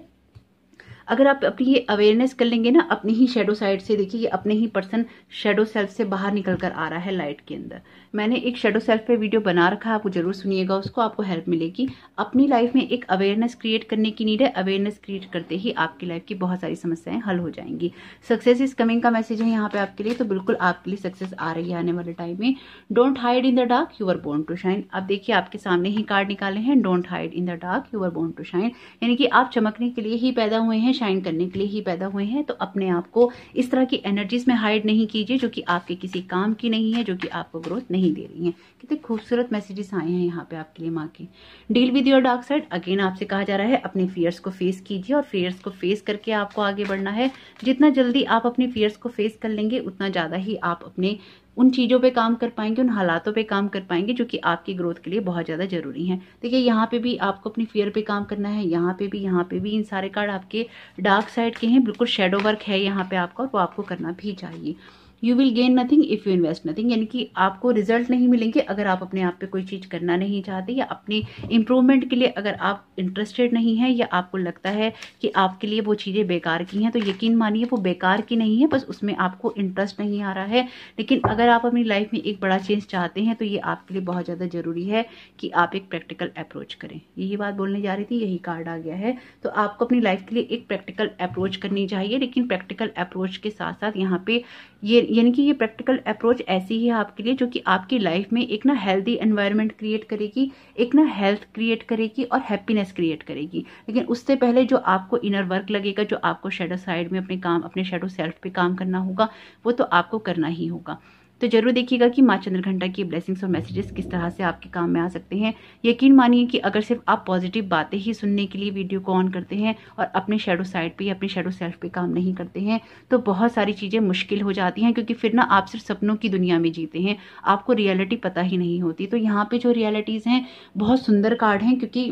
अगर आप अपनी ये अवेयरनेस कर लेंगे ना अपनी ही शेडो साइड से, देखिए ये अपने ही पर्सन शेडो सेल्फ से बाहर निकल कर आ रहा है लाइट के अंदर। मैंने एक शेडो सेल्फ पे वीडियो बना रखा है, आपको जरूर सुनिएगा उसको, आपको हेल्प मिलेगी। अपनी लाइफ में एक अवेयरनेस क्रिएट करने की नीड है, अवेयरनेस क्रिएट करते ही आपकी लाइफ की बहुत सारी समस्याएं हल हो जाएंगी। सक्सेस इज कमिंग का मैसेज है यहाँ पे आपके लिए, तो बिल्कुल आपके लिए सक्सेस आ रही है आने वाले टाइम में। Don't hide in the dark, you are born to shine. अब देखिए आपके सामने ही कार्ड निकाले हैं, don't hide in the dark, you are born to shine. यानी कि आप चमकने के लिए ही पैदा हुए हैं, शाइन करने के लिए ही पैदा हुए हैं। तो अपने आप को इस तरह की एनर्जीज में हाइड नहीं कीजिए जो कि आपके किसी काम की नहीं है, जो कि आपको ग्रोथ नहीं दे रही है। कितने खूबसूरत मैसेजेस आए हैं यहाँ पे आपके लिए माँ के। Deal with your dark side, again आपसे कहा जा रहा है अपने फियर्स को फेस कीजिए और फियर्स को फेस करके आपको आगे बढ़ना है। जितना जल्दी आप अपने फियर्स को फेस कर लेंगे उतना ज्यादा ही आप अपने उन चीज़ों पे काम कर पाएंगे, उन हालातों पे काम कर पाएंगे जो कि आपकी ग्रोथ के लिए बहुत ज़्यादा जरूरी हैं। देखिए यहाँ पे भी आपको अपनी फियर पे काम करना है, यहाँ पे भी इन सारे कार्ड आपके डार्क साइड के हैं, बिल्कुल शेडो वर्क है यहाँ पे आपका और वो आपको करना भी चाहिए। You will gain nothing if you invest nothing, यानी कि आपको रिजल्ट नहीं मिलेंगे अगर आप अपने आप पे कोई चीज करना नहीं चाहते या अपनी इंप्रूवमेंट के लिए अगर आप इंटरेस्टेड नहीं है या आपको लगता है कि आपके लिए वो चीजें बेकार की हैं, तो यकीन मानिए वो बेकार की नहीं है, बस उसमें आपको इंटरेस्ट नहीं आ रहा है। लेकिन अगर आप अपनी लाइफ में एक बड़ा चेंज चाहते हैं तो ये आपके लिए बहुत ज्यादा जरूरी है कि आप एक प्रैक्टिकल अप्रोच करें। यही बात बोलने जा रही थी, यही कार्ड आ गया है। तो आपको अपनी लाइफ के लिए एक प्रैक्टिकल अप्रोच करनी चाहिए, लेकिन प्रैक्टिकल अप्रोच के साथ साथ यहाँ पे ये यानी कि ये प्रैक्टिकल अप्रोच ऐसी ही है आपके लिए जो कि आपकी लाइफ में एक ना हेल्दी एनवायरनमेंट क्रिएट करेगी, एक ना हेल्थ क्रिएट करेगी और हैप्पीनेस क्रिएट करेगी। लेकिन उससे पहले जो आपको इनर वर्क लगेगा, जो आपको शेडो साइड में अपने शेडो सेल्फ पे काम करना होगा, वो तो आपको करना ही होगा। तो जरूर देखिएगा कि माँ चंद्रघंटा की ब्लेसिंग्स और मैसेजेस किस तरह से आपके काम में आ सकते हैं। यकीन मानिए कि अगर सिर्फ आप पॉजिटिव बातें ही सुनने के लिए वीडियो को ऑन करते हैं और अपने शेडो साइड पे या अपने शेडो सेल्फ पे काम नहीं करते हैं तो बहुत सारी चीज़ें मुश्किल हो जाती हैं, क्योंकि फिर ना आप सिर्फ सपनों की दुनिया में जीते हैं, आपको रियलिटी पता ही नहीं होती। तो यहाँ पे जो रियलिटीज़ हैं बहुत सुंदर कार्ड हैं, क्योंकि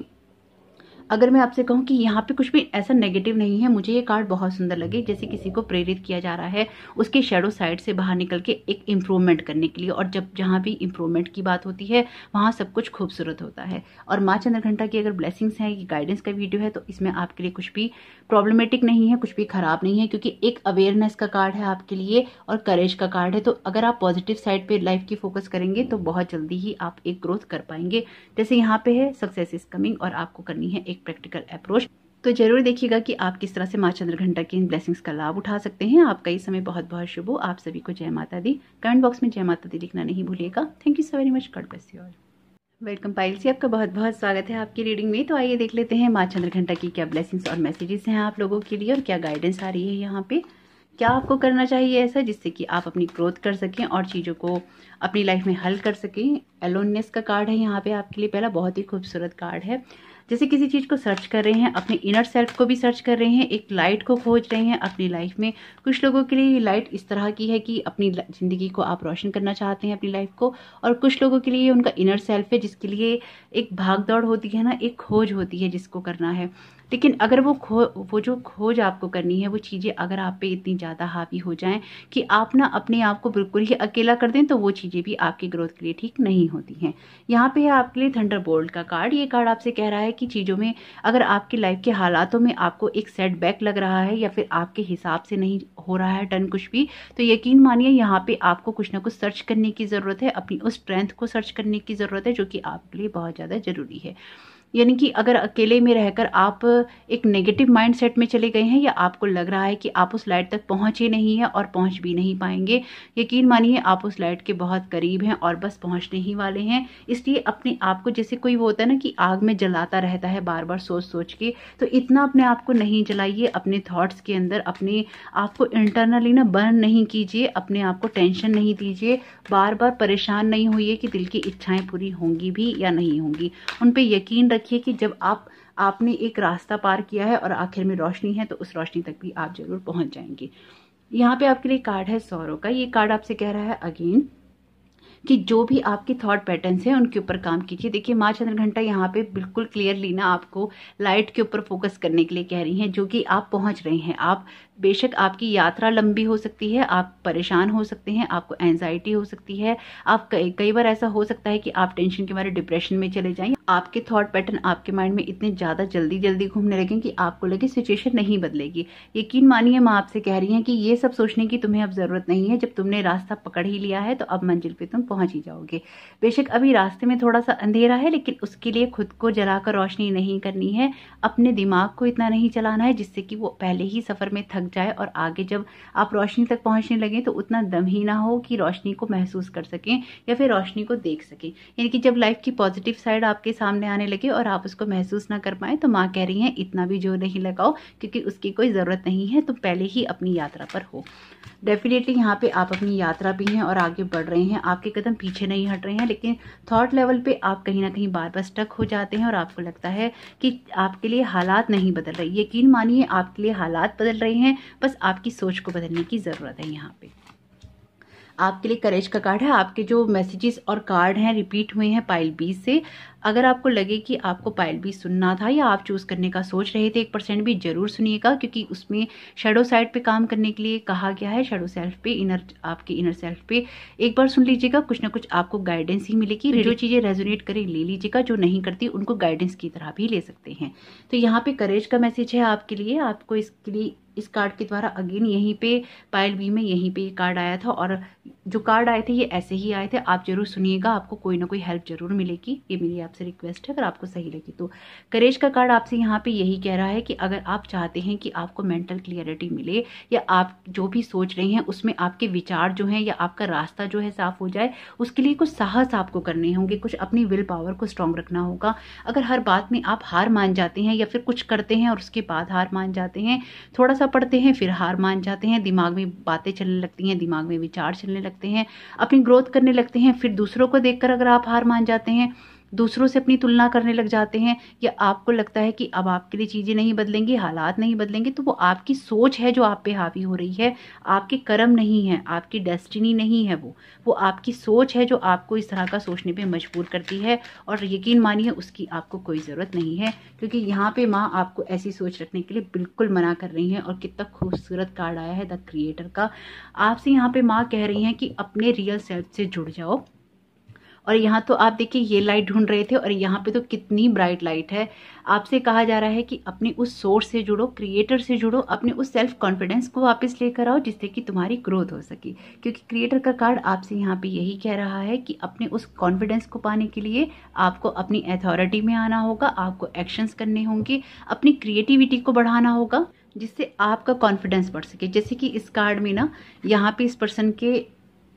अगर मैं आपसे कहूँ कि यहाँ पे कुछ भी ऐसा नेगेटिव नहीं है, मुझे ये कार्ड बहुत सुंदर लगे। जैसे किसी को प्रेरित किया जा रहा है उसके शेडो साइड से बाहर निकल के एक इम्प्रूवमेंट करने के लिए, और जब जहाँ भी इम्प्रूवमेंट की बात होती है वहाँ सब कुछ खूबसूरत होता है। और माँ चंद्रघंटा की अगर ब्लेसिंग्स हैं, ये गाइडेंस का वीडियो है, तो इसमें आपके लिए कुछ भी प्रॉब्लमेटिक नहीं है, कुछ भी खराब नहीं है, क्योंकि एक अवेयरनेस का कार्ड है आपके लिए और करेज का कार्ड है। तो अगर आप पॉजिटिव साइड पे लाइफ की फोकस करेंगे तो बहुत जल्दी ही आप एक ग्रोथ कर पाएंगे। जैसे यहाँ पे है सक्सेस इज कमिंग और आपको करनी है एक प्रैक्टिकल अप्रोच। तो जरूर देखिएगा कि आप किस तरह से माँ चंद्रघंटा की इन ब्लेसिंग्स का लाभ उठा सकते हैं। आपका ये समय बहुत बहुत शुभ हो। आप सभी को जय माता दी। कमेंट बॉक्स में जय माता दी लिखना नहीं भूलिएगा। Thank you so very much. God bless you all. Welcome पाइल जी, आपका बहुत बहुत स्वागत है आपकी रीडिंग में। तो आइए देख लेते हैं माँ चंद्रघंटा की क्या ब्लेसिंग्स और मैसेजेस हैं आप लोगों के लिए और क्या गाइडेंस आ रही है यहाँ पे। क्या आपको करना चाहिए ऐसा जिससे कि आप अपनी ग्रोथ कर सकें और चीज़ों को अपनी लाइफ में हल कर सकें। एलोननेस का कार्ड है यहाँ पे आपके लिए। पहला बहुत ही खूबसूरत कार्ड है। जैसे किसी चीज़ को सर्च कर रहे हैं, अपने इनर सेल्फ को भी सर्च कर रहे हैं, एक लाइट को खोज रहे हैं अपनी लाइफ में। कुछ लोगों के लिए ये लाइट इस तरह की है कि अपनी ज़िंदगी को आप रोशन करना चाहते हैं अपनी लाइफ को, और कुछ लोगों के लिए उनका इनर सेल्फ है जिसके लिए एक भाग दौड़ होती है ना, एक खोज होती है जिसको करना है। लेकिन अगर वो जो खोज आपको करनी है, वो चीज़ें अगर आप पे इतनी ज़्यादा हावी हो जाएं कि आप ना अपने आप को बिल्कुल ही अकेला कर दें, तो वो चीज़ें भी आपकी ग्रोथ के लिए ठीक नहीं होती हैं। यहाँ पे है आपके लिए थंडरबोल्ट का कार्ड। ये कार्ड आपसे कह रहा है कि चीज़ों में अगर आपकी लाइफ के हालातों में आपको एक सेटबैक लग रहा है या फिर आपके हिसाब से नहीं हो रहा है डन कुछ भी, तो यकीन मानिए यहाँ पे आपको कुछ ना कुछ सर्च करने की ज़रूरत है, अपनी उस स्ट्रेंथ को सर्च करने की ज़रूरत है जो कि आपके लिए बहुत ज़्यादा ज़रूरी है। यानी कि अगर अकेले में रहकर आप एक नेगेटिव माइंडसेट में चले गए हैं या आपको लग रहा है कि आप उस लाइट तक पहुंचे नहीं हैं और पहुंच भी नहीं पाएंगे, यकीन मानिए आप उस लाइट के बहुत करीब हैं और बस पहुंचने ही वाले हैं। इसलिए अपने आप को, जैसे कोई वो होता है ना कि आग में जलाता रहता है बार बार सोच सोच के, तो इतना अपने आप को नहीं जलाइए। अपने थॉट्स के अंदर अपने आप को इंटरनली ना बर्न नहीं कीजिए, अपने आप को टेंशन नहीं दीजिए, बार बार परेशान नहीं होइए कि दिल की इच्छाएं पूरी होंगी भी या नहीं होंगी। उन पे यकीन रखिए कि जब आपने एक रास्ता पार किया है और आखिर में रोशनी है, तो उस रोशनी तक भी आप जरूर पहुंच जाएंगे। यहाँ पे आपके लिए कार्ड है सौरों का। ये कार्ड आपसे कह रहा है अगेन कि जो भी आपके थॉट पैटर्न्स हैं उनके ऊपर काम कीजिए। देखिए माँ चंद्रघंटा यहाँ पे बिल्कुल क्लियरली ना आपको लाइट के ऊपर फोकस करने के लिए कह रही हैं, जो कि आप पहुंच रहे हैं। आप बेशक आपकी यात्रा लंबी हो सकती है, आप परेशान हो सकते हैं, आपको एंजाइटी हो सकती है, आप कई बार ऐसा हो सकता है कि आप टेंशन के मारे डिप्रेशन में चले जाएं। आपके थॉट पैटर्न आपके माइंड में इतने ज्यादा जल्दी जल्दी घूमने लगे कि आपको लगे सिचुएशन नहीं बदलेगी। यकीन मानिए माँ आपसे कह रही हैं कि ये सब सोचने की तुम्हें अब जरूरत नहीं है। जब तुमने रास्ता पकड़ ही लिया है तो अब मंजिल पे तुम पहुंच ही जाओगे। बेशक अभी रास्ते में थोड़ा सा अंधेरा है, लेकिन उसके लिए खुद को जलाकर रोशनी नहीं करनी है, अपने दिमाग को इतना नहीं चलाना है जिससे कि वो पहले ही सफर में थक जाए और आगे जब आप रोशनी तक पहुंचने लगे तो उतना दम ही ना हो कि रोशनी को महसूस कर सकें या फिर रोशनी को देख सकें। यानी कि जब लाइफ की पॉजिटिव साइड आपके सामने आने लगे और आप उसको महसूस ना कर पाए तो माँ कह रही हैं इतना भी जोर नहीं लगाओ, क्योंकि उसकी कोई ज़रूरत नहीं है, तुम पहले ही अपनी यात्रा पर हो। डेफिनेटली यहाँ पे आप अपनी यात्रा भी हैं और आगे बढ़ रहे हैं, आपके कदम पीछे नहीं हट रहे हैं, लेकिन थॉट लेवल पे आप कहीं ना कहीं बार बार स्टक हो जाते हैं और आपको लगता है कि आपके लिए हालात नहीं बदल रहे। यकीन मानिए आपके लिए हालात बदल रहे हैं, बस आपकी सोच को बदलने की ज़रूरत है। यहाँ पे आपके लिए करेज का कार्ड है। आपके जो मैसेजेस और कार्ड हैं रिपीट हुए हैं पाइल 20 से। अगर आपको लगे कि आपको पाइल 20 सुनना था या आप चूज करने का सोच रहे थे 1% भी जरूर सुनिएगा, क्योंकि उसमें शैडो साइड पे काम करने के लिए कहा गया है। शैडो सेल्फ पे, आपके इनर सेल्फ पे एक बार सुन लीजिएगा, कुछ ना कुछ आपको गाइडेंस ही मिलेगी। जो चीजें रेजोनेट करें ले लीजिएगा, जो नहीं करती उनको गाइडेंस की तरह भी ले सकते हैं। तो यहाँ पे करेज का मैसेज है आपके लिए। आपको इसके लिए इस कार्ड के द्वारा अगेन यहीं पे पाइल बी में यहीं पे ये कार्ड आया था और जो कार्ड आए थे ये ऐसे ही आए थे। आप जरूर सुनिएगा, आपको कोई ना कोई हेल्प जरूर मिलेगी, ये मेरी आपसे रिक्वेस्ट है अगर आपको सही लगे तो। करेज का कार्ड आपसे यहाँ पे यही कह रहा है कि अगर आप चाहते हैं कि आपको मेंटल क्लियरिटी मिले या आप जो भी सोच रहे हैं उसमें आपके विचार जो हैं या आपका रास्ता जो है साफ हो जाए, उसके लिए कुछ साहस आपको करने होंगे, कुछ अपनी विल पावर को स्ट्रांग रखना होगा। अगर हर बात में आप हार मान जाते हैं या फिर कुछ करते हैं और उसके बाद हार मान जाते हैं, थोड़ा सा पढ़ते हैं फिर हार मान जाते हैं, दिमाग में बातें चलने लगती हैं, दिमाग में विचार चलने लगते हैं, अपनी ग्रोथ करने लगते हैं, फिर दूसरों को देखकर अगर आप हार मान जाते हैं, दूसरों से अपनी तुलना करने लग जाते हैं, या आपको लगता है कि अब आपके लिए चीज़ें नहीं बदलेंगी, हालात नहीं बदलेंगे, तो वो आपकी सोच है जो आप पे हावी हो रही है, आपके कर्म नहीं है, आपकी डेस्टिनी नहीं है, वो आपकी सोच है जो आपको इस तरह का सोचने पे मजबूर करती है। और यकीन मानिए उसकी आपको कोई ज़रूरत नहीं है, क्योंकि यहाँ पे माँ आपको ऐसी सोच रखने के लिए बिल्कुल मना कर रही हैं। और कितना खूबसूरत कार्ड आया है द क्रिएटर का। आपसे यहाँ पे माँ कह रही हैं कि अपने रियल सेल्फ से जुड़ जाओ। और यहाँ तो आप देखिए ये लाइट ढूंढ रहे थे और यहाँ पे तो कितनी ब्राइट लाइट है। आपसे कहा जा रहा है कि अपने उस सोर्स से जुड़ो, क्रिएटर से जुड़ो, अपने उस सेल्फ कॉन्फिडेंस को वापस लेकर आओ जिससे कि तुम्हारी ग्रोथ हो सके। क्योंकि क्रिएटर का कार्ड आपसे यहाँ पे यही कह रहा है कि अपने उस कॉन्फिडेंस को पाने के लिए आपको अपनी अथॉरिटी में आना होगा, आपको एक्शंस करने होंगे, अपनी क्रिएटिविटी को बढ़ाना होगा जिससे आपका कॉन्फिडेंस बढ़ सके। जैसे कि इस कार्ड में ना यहाँ पे इस पर्सन के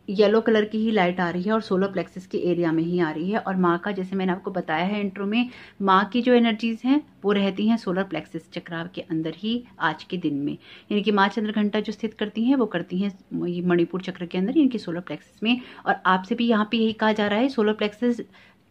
येलो कलर की ही लाइट आ रही है और सोलर प्लेक्सस के एरिया में ही आ रही है। और माँ का, जैसे मैंने आपको बताया है इंट्रो में, माँ की जो एनर्जीज हैं वो रहती हैं सोलर प्लेक्सस चक्राव के अंदर ही आज के दिन में। यानी कि माँ चंद्रघंटा जो स्थित करती हैं वो करती हैं मणिपुर चक्र के अंदर, यानी कि सोलर प्लेक्सस में। और आपसे भी यहाँ पे यही कहा जा रहा है, सोलर प्लेक्सस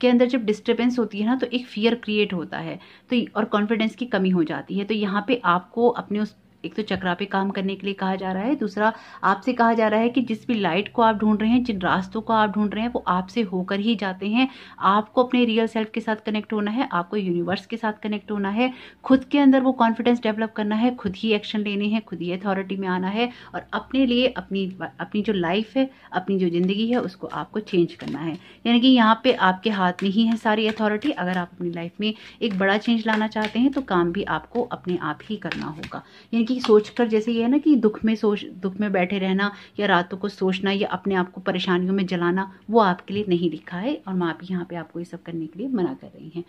के अंदर जब डिस्टर्बेंस होती है ना तो एक फियर क्रिएट होता है, तो और कॉन्फिडेंस की कमी हो जाती है। तो यहाँ पे आपको अपने उस एक तो चक्रा पे काम करने के लिए कहा जा रहा है, दूसरा आपसे कहा जा रहा है कि जिस भी लाइट को आप ढूंढ रहे हैं, जिन रास्तों को आप ढूंढ रहे हैं वो आपसे होकर ही जाते हैं। आपको अपने रियल सेल्फ के साथ कनेक्ट होना है, आपको यूनिवर्स के साथ कनेक्ट होना है, खुद के अंदर वो कॉन्फिडेंस डेवलप करना है, खुद ही एक्शन लेने हैं, खुद ही अथॉरिटी में आना है और अपने लिए अपनी जो लाइफ है, अपनी जो जिंदगी है उसको आपको चेंज करना है। यानी कि यहाँ पे आपके हाथ में ही है सारी अथॉरिटी। अगर आप अपनी लाइफ में एक बड़ा चेंज लाना चाहते हैं तो काम भी आपको अपने आप ही करना होगा। यानी कि सोचकर, जैसे ये है ना कि दुख में बैठे रहना या रातों को सोचना या अपने आप को परेशानियों में जलाना, वो आपके लिए नहीं लिखा है और माँ भी यहाँ पे आपको ये सब करने के लिए मना कर रही हैं।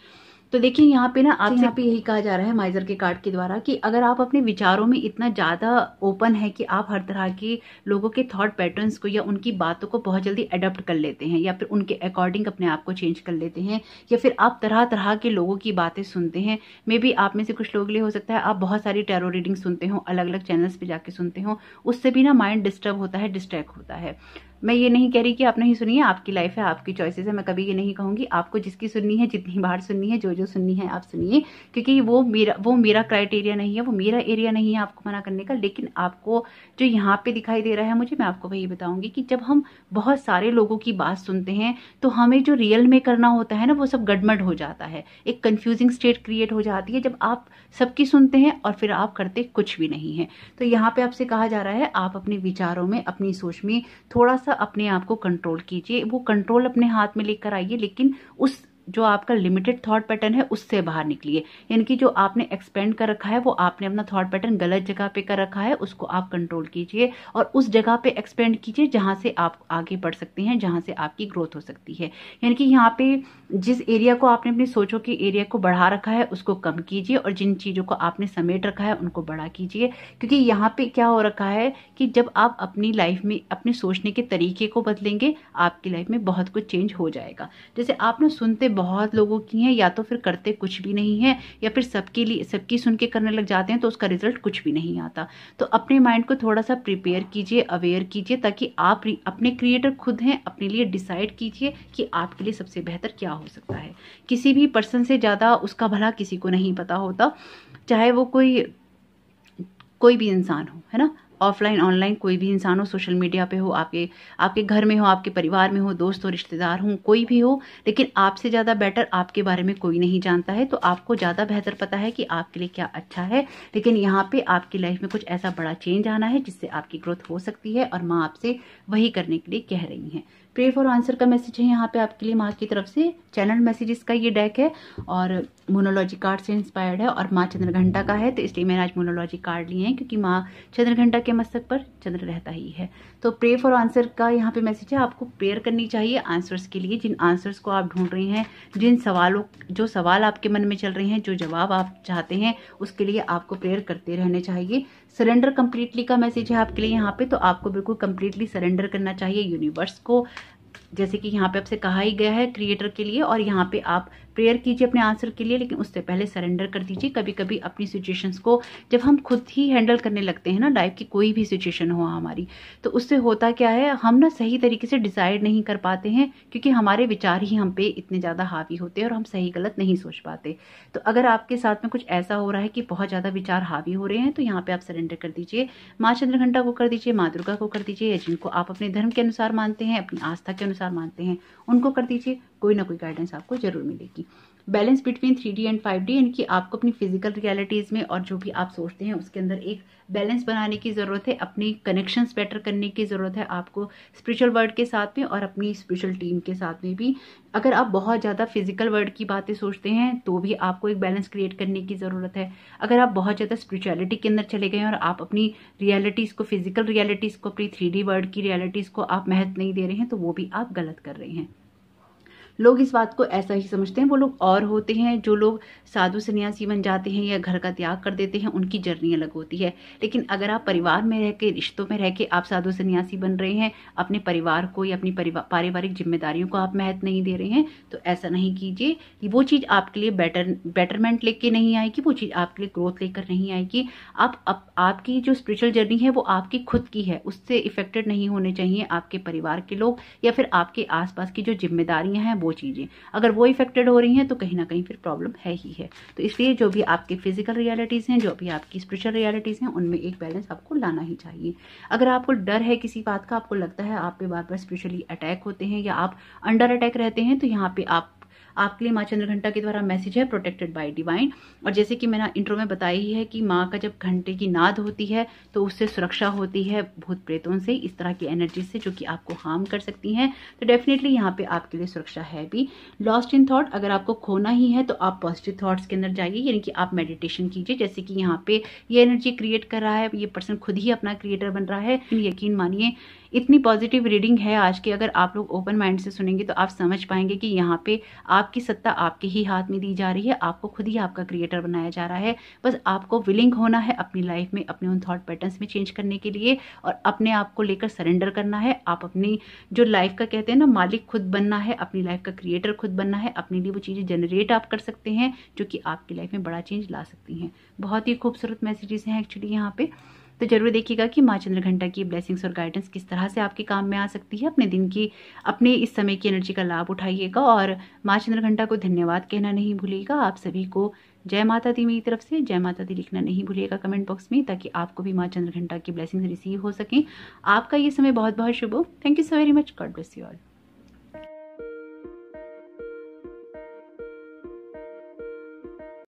तो देखिए यहाँ पे ना आपसे यहाँ पे यही कहा जा रहा है माइजर के कार्ड के द्वारा कि अगर आप अपने विचारों में इतना ज़्यादा ओपन है कि आप हर तरह के लोगों के थॉट पैटर्न्स को या उनकी बातों को बहुत जल्दी अडॉप्ट कर लेते हैं या फिर उनके अकॉर्डिंग अपने आप को चेंज कर लेते हैं, या फिर आप तरह तरह के लोगों की बातें सुनते हैं। मे बी आप में से कुछ लोग लिए हो सकता है आप बहुत सारी टैरो रीडिंग सुनते हो, अलग अलग चैनल्स पे जाके सुनते हो, उससे भी ना माइंड डिस्टर्ब होता है, डिस्ट्रैक्ट होता है। मैं ये नहीं कह रही कि आप नहीं सुनिए, आपकी लाइफ है, आपकी चॉइसेस है, मैं कभी ये नहीं कहूँगी। आपको जिसकी सुननी है, जितनी बार सुननी है, जो सुननी है आप सुनिए, क्योंकि वो मेरा क्राइटेरिया नहीं है, वो मेरा एरिया नहीं है आपको मना करने का। लेकिन आपको जो यहाँ पे दिखाई दे रहा है मुझे, मैं आपको वही बताऊंगी कि जब हम बहुत सारे लोगों की बात सुनते हैं तो हमें जो रियल में करना होता है ना, वो सब गड़बड़ हो जाता है, एक कंफ्यूजिंग स्टेट क्रिएट हो जाती है जब आप सबकी सुनते हैं और फिर आप करते कुछ भी नहीं है। तो यहाँ पे आपसे कहा जा रहा है, आप अपने विचारों में, अपनी सोच में थोड़ा सा अपने आप को कंट्रोल कीजिए, वो कंट्रोल अपने हाथ में लेकर आइए, लेकिन उस जो आपका लिमिटेड थॉट पैटर्न है उससे बाहर निकलिए। यानी कि जो आपने एक्सपेंड कर रखा है, वो आपने अपना थॉट पैटर्न गलत जगह पे कर रखा है, उसको आप कंट्रोल कीजिए और उस जगह पे एक्सपेंड कीजिए जहां से आप आगे बढ़ सकते हैं, जहां से आपकी ग्रोथ हो सकती है। यानी कि यहाँ पे जिस एरिया को आपने अपनी सोचों के एरिया को बढ़ा रखा है उसको कम कीजिए और जिन चीजों को आपने समेट रखा है उनको बड़ा कीजिए। क्योंकि यहाँ पे क्या हो रखा है कि जब आप अपनी लाइफ में अपने सोचने के तरीके को बदलेंगे, आपकी लाइफ में बहुत कुछ चेंज हो जाएगा। जैसे आप ना सुनते बहुत लोगों की हैं, या तो फिर करते कुछ भी नहीं है, या फिर सबकी सुन के करने लग जाते हैं तो उसका रिजल्ट कुछ भी नहीं आता। तो अपने माइंड को थोड़ा सा प्रिपेयर कीजिए, अवेयर कीजिए, ताकि आप अपने क्रिएटर खुद हैं, अपने लिए डिसाइड कीजिए कि आपके लिए सबसे बेहतर क्या हो सकता है। किसी भी पर्सन से ज्यादा उसका भला किसी को नहीं पता होता, चाहे वो कोई भी इंसान हो, है ना, ऑफलाइन ऑनलाइन कोई भी इंसान हो, सोशल मीडिया पे हो, आपके घर में हो, आपके परिवार में हो, दोस्त हो, रिश्तेदार हो, कोई भी हो, लेकिन आपसे ज़्यादा बेटर आपके बारे में कोई नहीं जानता है। तो आपको ज़्यादा बेहतर पता है कि आपके लिए क्या अच्छा है। लेकिन यहाँ पे आपकी लाइफ में कुछ ऐसा बड़ा चेंज आना है जिससे आपकी ग्रोथ हो सकती है और माँ आपसे वही करने के लिए कह रही हैं। प्रे फॉर आंसर का मैसेज है यहाँ पे आपके लिए माँ की तरफ से। चैनल मैसेजेस का ये डेक है और मोनोलॉजी कार्ड से इंस्पायर्ड है और माँ चंद्रघंटा का है, तो इसलिए मैंने आज मोनोलॉजी कार्ड लिए हैं क्योंकि माँ चंद्रघंटा के मस्तक पर चंद्र रहता ही है। तो प्रे फॉर आंसर का यहाँ पे मैसेज है, आपको प्रेयर करनी चाहिए आंसर्स के लिए, जिन आंसर्स को आप ढूंढ रहे हैं, जो सवाल आपके मन में चल रहे हैं, जो जवाब आप चाहते हैं, उसके लिए आपको प्रेयर करते रहने चाहिए। सरेंडर कंप्लीटली का मैसेज है आपके लिए यहाँ पे, तो आपको बिल्कुल कंप्लीटली सरेंडर करना चाहिए यूनिवर्स को, जैसे कि यहाँ पे आपसे कहा ही गया है क्रिएटर के लिए। और यहाँ पे आप प्रेयर कीजिए अपने आंसर के लिए, लेकिन उससे पहले सरेंडर कर दीजिए। कभी कभी अपनी सिचुएशंस को जब हम खुद ही हैंडल करने लगते हैं ना, लाइफ की कोई भी सिचुएशन हो हमारी, तो उससे होता क्या है, हम ना सही तरीके से डिसाइड नहीं कर पाते हैं, क्योंकि हमारे विचार ही हम पे इतने ज़्यादा हावी होते हैं और हम सही गलत नहीं सोच पाते। तो अगर आपके साथ में कुछ ऐसा हो रहा है कि बहुत ज़्यादा विचार हावी हो रहे हैं, तो यहाँ पे आप सरेंडर कर दीजिए। माँ चंद्रघंटा को कर दीजिए, माँ दुर्गा को कर दीजिए, या जिनको आप अपने धर्म के अनुसार मानते हैं, अपनी आस्था के अनुसार मानते हैं, उनको कर दीजिए। कोई ना कोई गाइडेंस आपको जरूर मिलेगी। Balance between 3D and 5D, यानी कि आपको अपनी फिजिकल रियलिटीज में और जो भी आप सोचते हैं उसके अंदर एक बैलेंस बनाने की जरूरत है, अपनी कनेक्शंस बेटर करने की जरूरत है आपको स्पिरिचुअल वर्ल्ड के साथ में और अपनी स्पिरिचुअल टीम के साथ में भी। अगर आप बहुत ज़्यादा फिजिकल वर्ल्ड की बातें सोचते हैं तो भी आपको एक बैलेंस क्रिएट करने की ज़रूरत है। अगर आप बहुत ज़्यादा स्पिरिचुअलिटी के अंदर चले गए और आप अपनी रियलिटीज़ को, फिजिकल रियलिटीज़ को, अपनी 3D वर्ल्ड की रियलिटीज़ को आप महत्व नहीं दे रहे हैं, तो वो भी आप गलत कर रहे हैं। लोग इस बात को ऐसा ही समझते हैं, वो लोग और होते हैं जो लोग साधु सन्यासी बन जाते हैं या घर का त्याग कर देते हैं, उनकी जर्नी अलग होती है। लेकिन अगर आप परिवार में रह के, रिश्तों में रह के आप साधु सन्यासी बन रहे हैं, अपने परिवार को या अपनी पारिवारिक जिम्मेदारियों को आप महत्व नहीं दे रहे हैं, तो ऐसा नहीं कीजिए। वो चीज़ आपके लिए बेटरमेंट लेके नहीं आएगी, वो चीज़ आपके लिए ग्रोथ लेकर नहीं आएगी। आपकी जो स्पिरिचुअल जर्नी है वो आपकी खुद की है, उससे इफेक्टेड नहीं होने चाहिए आपके परिवार के लोग या फिर आपके आसपास की जो जिम्मेदारियां हैं वो चीजें। अगर वो इफेक्टेड हो रही हैं तो कहीं ना कहीं फिर प्रॉब्लम है ही है। तो इसलिए जो भी आपके फिजिकल रियलिटीज हैं, जो भी आपकी स्पिरिचुअल रियलिटीज हैं, उनमें एक बैलेंस आपको लाना ही चाहिए। अगर आपको डर है किसी बात का, आपको लगता है आप पे बार बार स्पिरिचुअली अटैक होते हैं या आप अंडर अटैक रहते हैं, तो यहाँ पे आपके लिए माँ चंद्रघंटा के द्वारा मैसेज है, प्रोटेक्टेड बाय डिवाइन। और जैसे कि मैंने इंट्रो में बताया ही है कि माँ का जब घंटे की नाद होती है तो उससे सुरक्षा होती है भूत प्रेतों से, इस तरह की एनर्जी से जो कि आपको हार्म कर सकती हैं। तो डेफिनेटली यहाँ पे आपके लिए सुरक्षा है भी। लॉस्ट इन थॉट, अगर आपको खोना ही है तो आप पॉजिटिव थॉट्स के अंदर जाइए, यानी कि आप मेडिटेशन कीजिए। जैसे कि यहाँ पे ये एनर्जी क्रिएट कर रहा है, ये पर्सन खुद ही अपना क्रिएटर बन रहा है। यकीन मानिए इतनी पॉजिटिव रीडिंग है आज की, अगर आप लोग ओपन माइंड से सुनेंगे तो आप समझ पाएंगे कि यहाँ पे आपकी सत्ता आपके ही हाथ में दी जा रही है, आपको खुद ही आपका क्रिएटर बनाया जा रहा है। बस आपको विलिंग होना है अपनी लाइफ में अपने उन थॉट पैटर्न्स में चेंज करने के लिए और अपने आप को लेकर सरेंडर करना है। आप अपनी जो लाइफ का कहते हैं ना मालिक खुद बनना है, अपनी लाइफ का क्रिएटर खुद बनना है। अपने लिए वो चीज़ें जनरेट आप कर सकते हैं जो कि आपकी लाइफ में बड़ा चेंज ला सकती हैं। बहुत ही खूबसूरत मैसेजेस हैं एक्चुअली यहाँ पे। तो ज़रूर देखिएगा कि माँ चंद्रघंटा की ब्लेसिंग्स और गाइडेंस किस तरह से आपके काम में आ सकती है। अपने दिन की, अपने इस समय की एनर्जी का लाभ उठाइएगा और माँ चंद्रघंटा को धन्यवाद कहना नहीं भूलिएगा। आप सभी को जय माता दी मेरी तरफ से। जय माता दी लिखना नहीं भूलिएगा कमेंट बॉक्स में, ताकि आपको भी माँ चंद्रघंटा की ब्लेसिंग्स रिसीव हो सकें। आपका ये समय बहुत बहुत शुभ हो। Thank you so very much. God bless you all.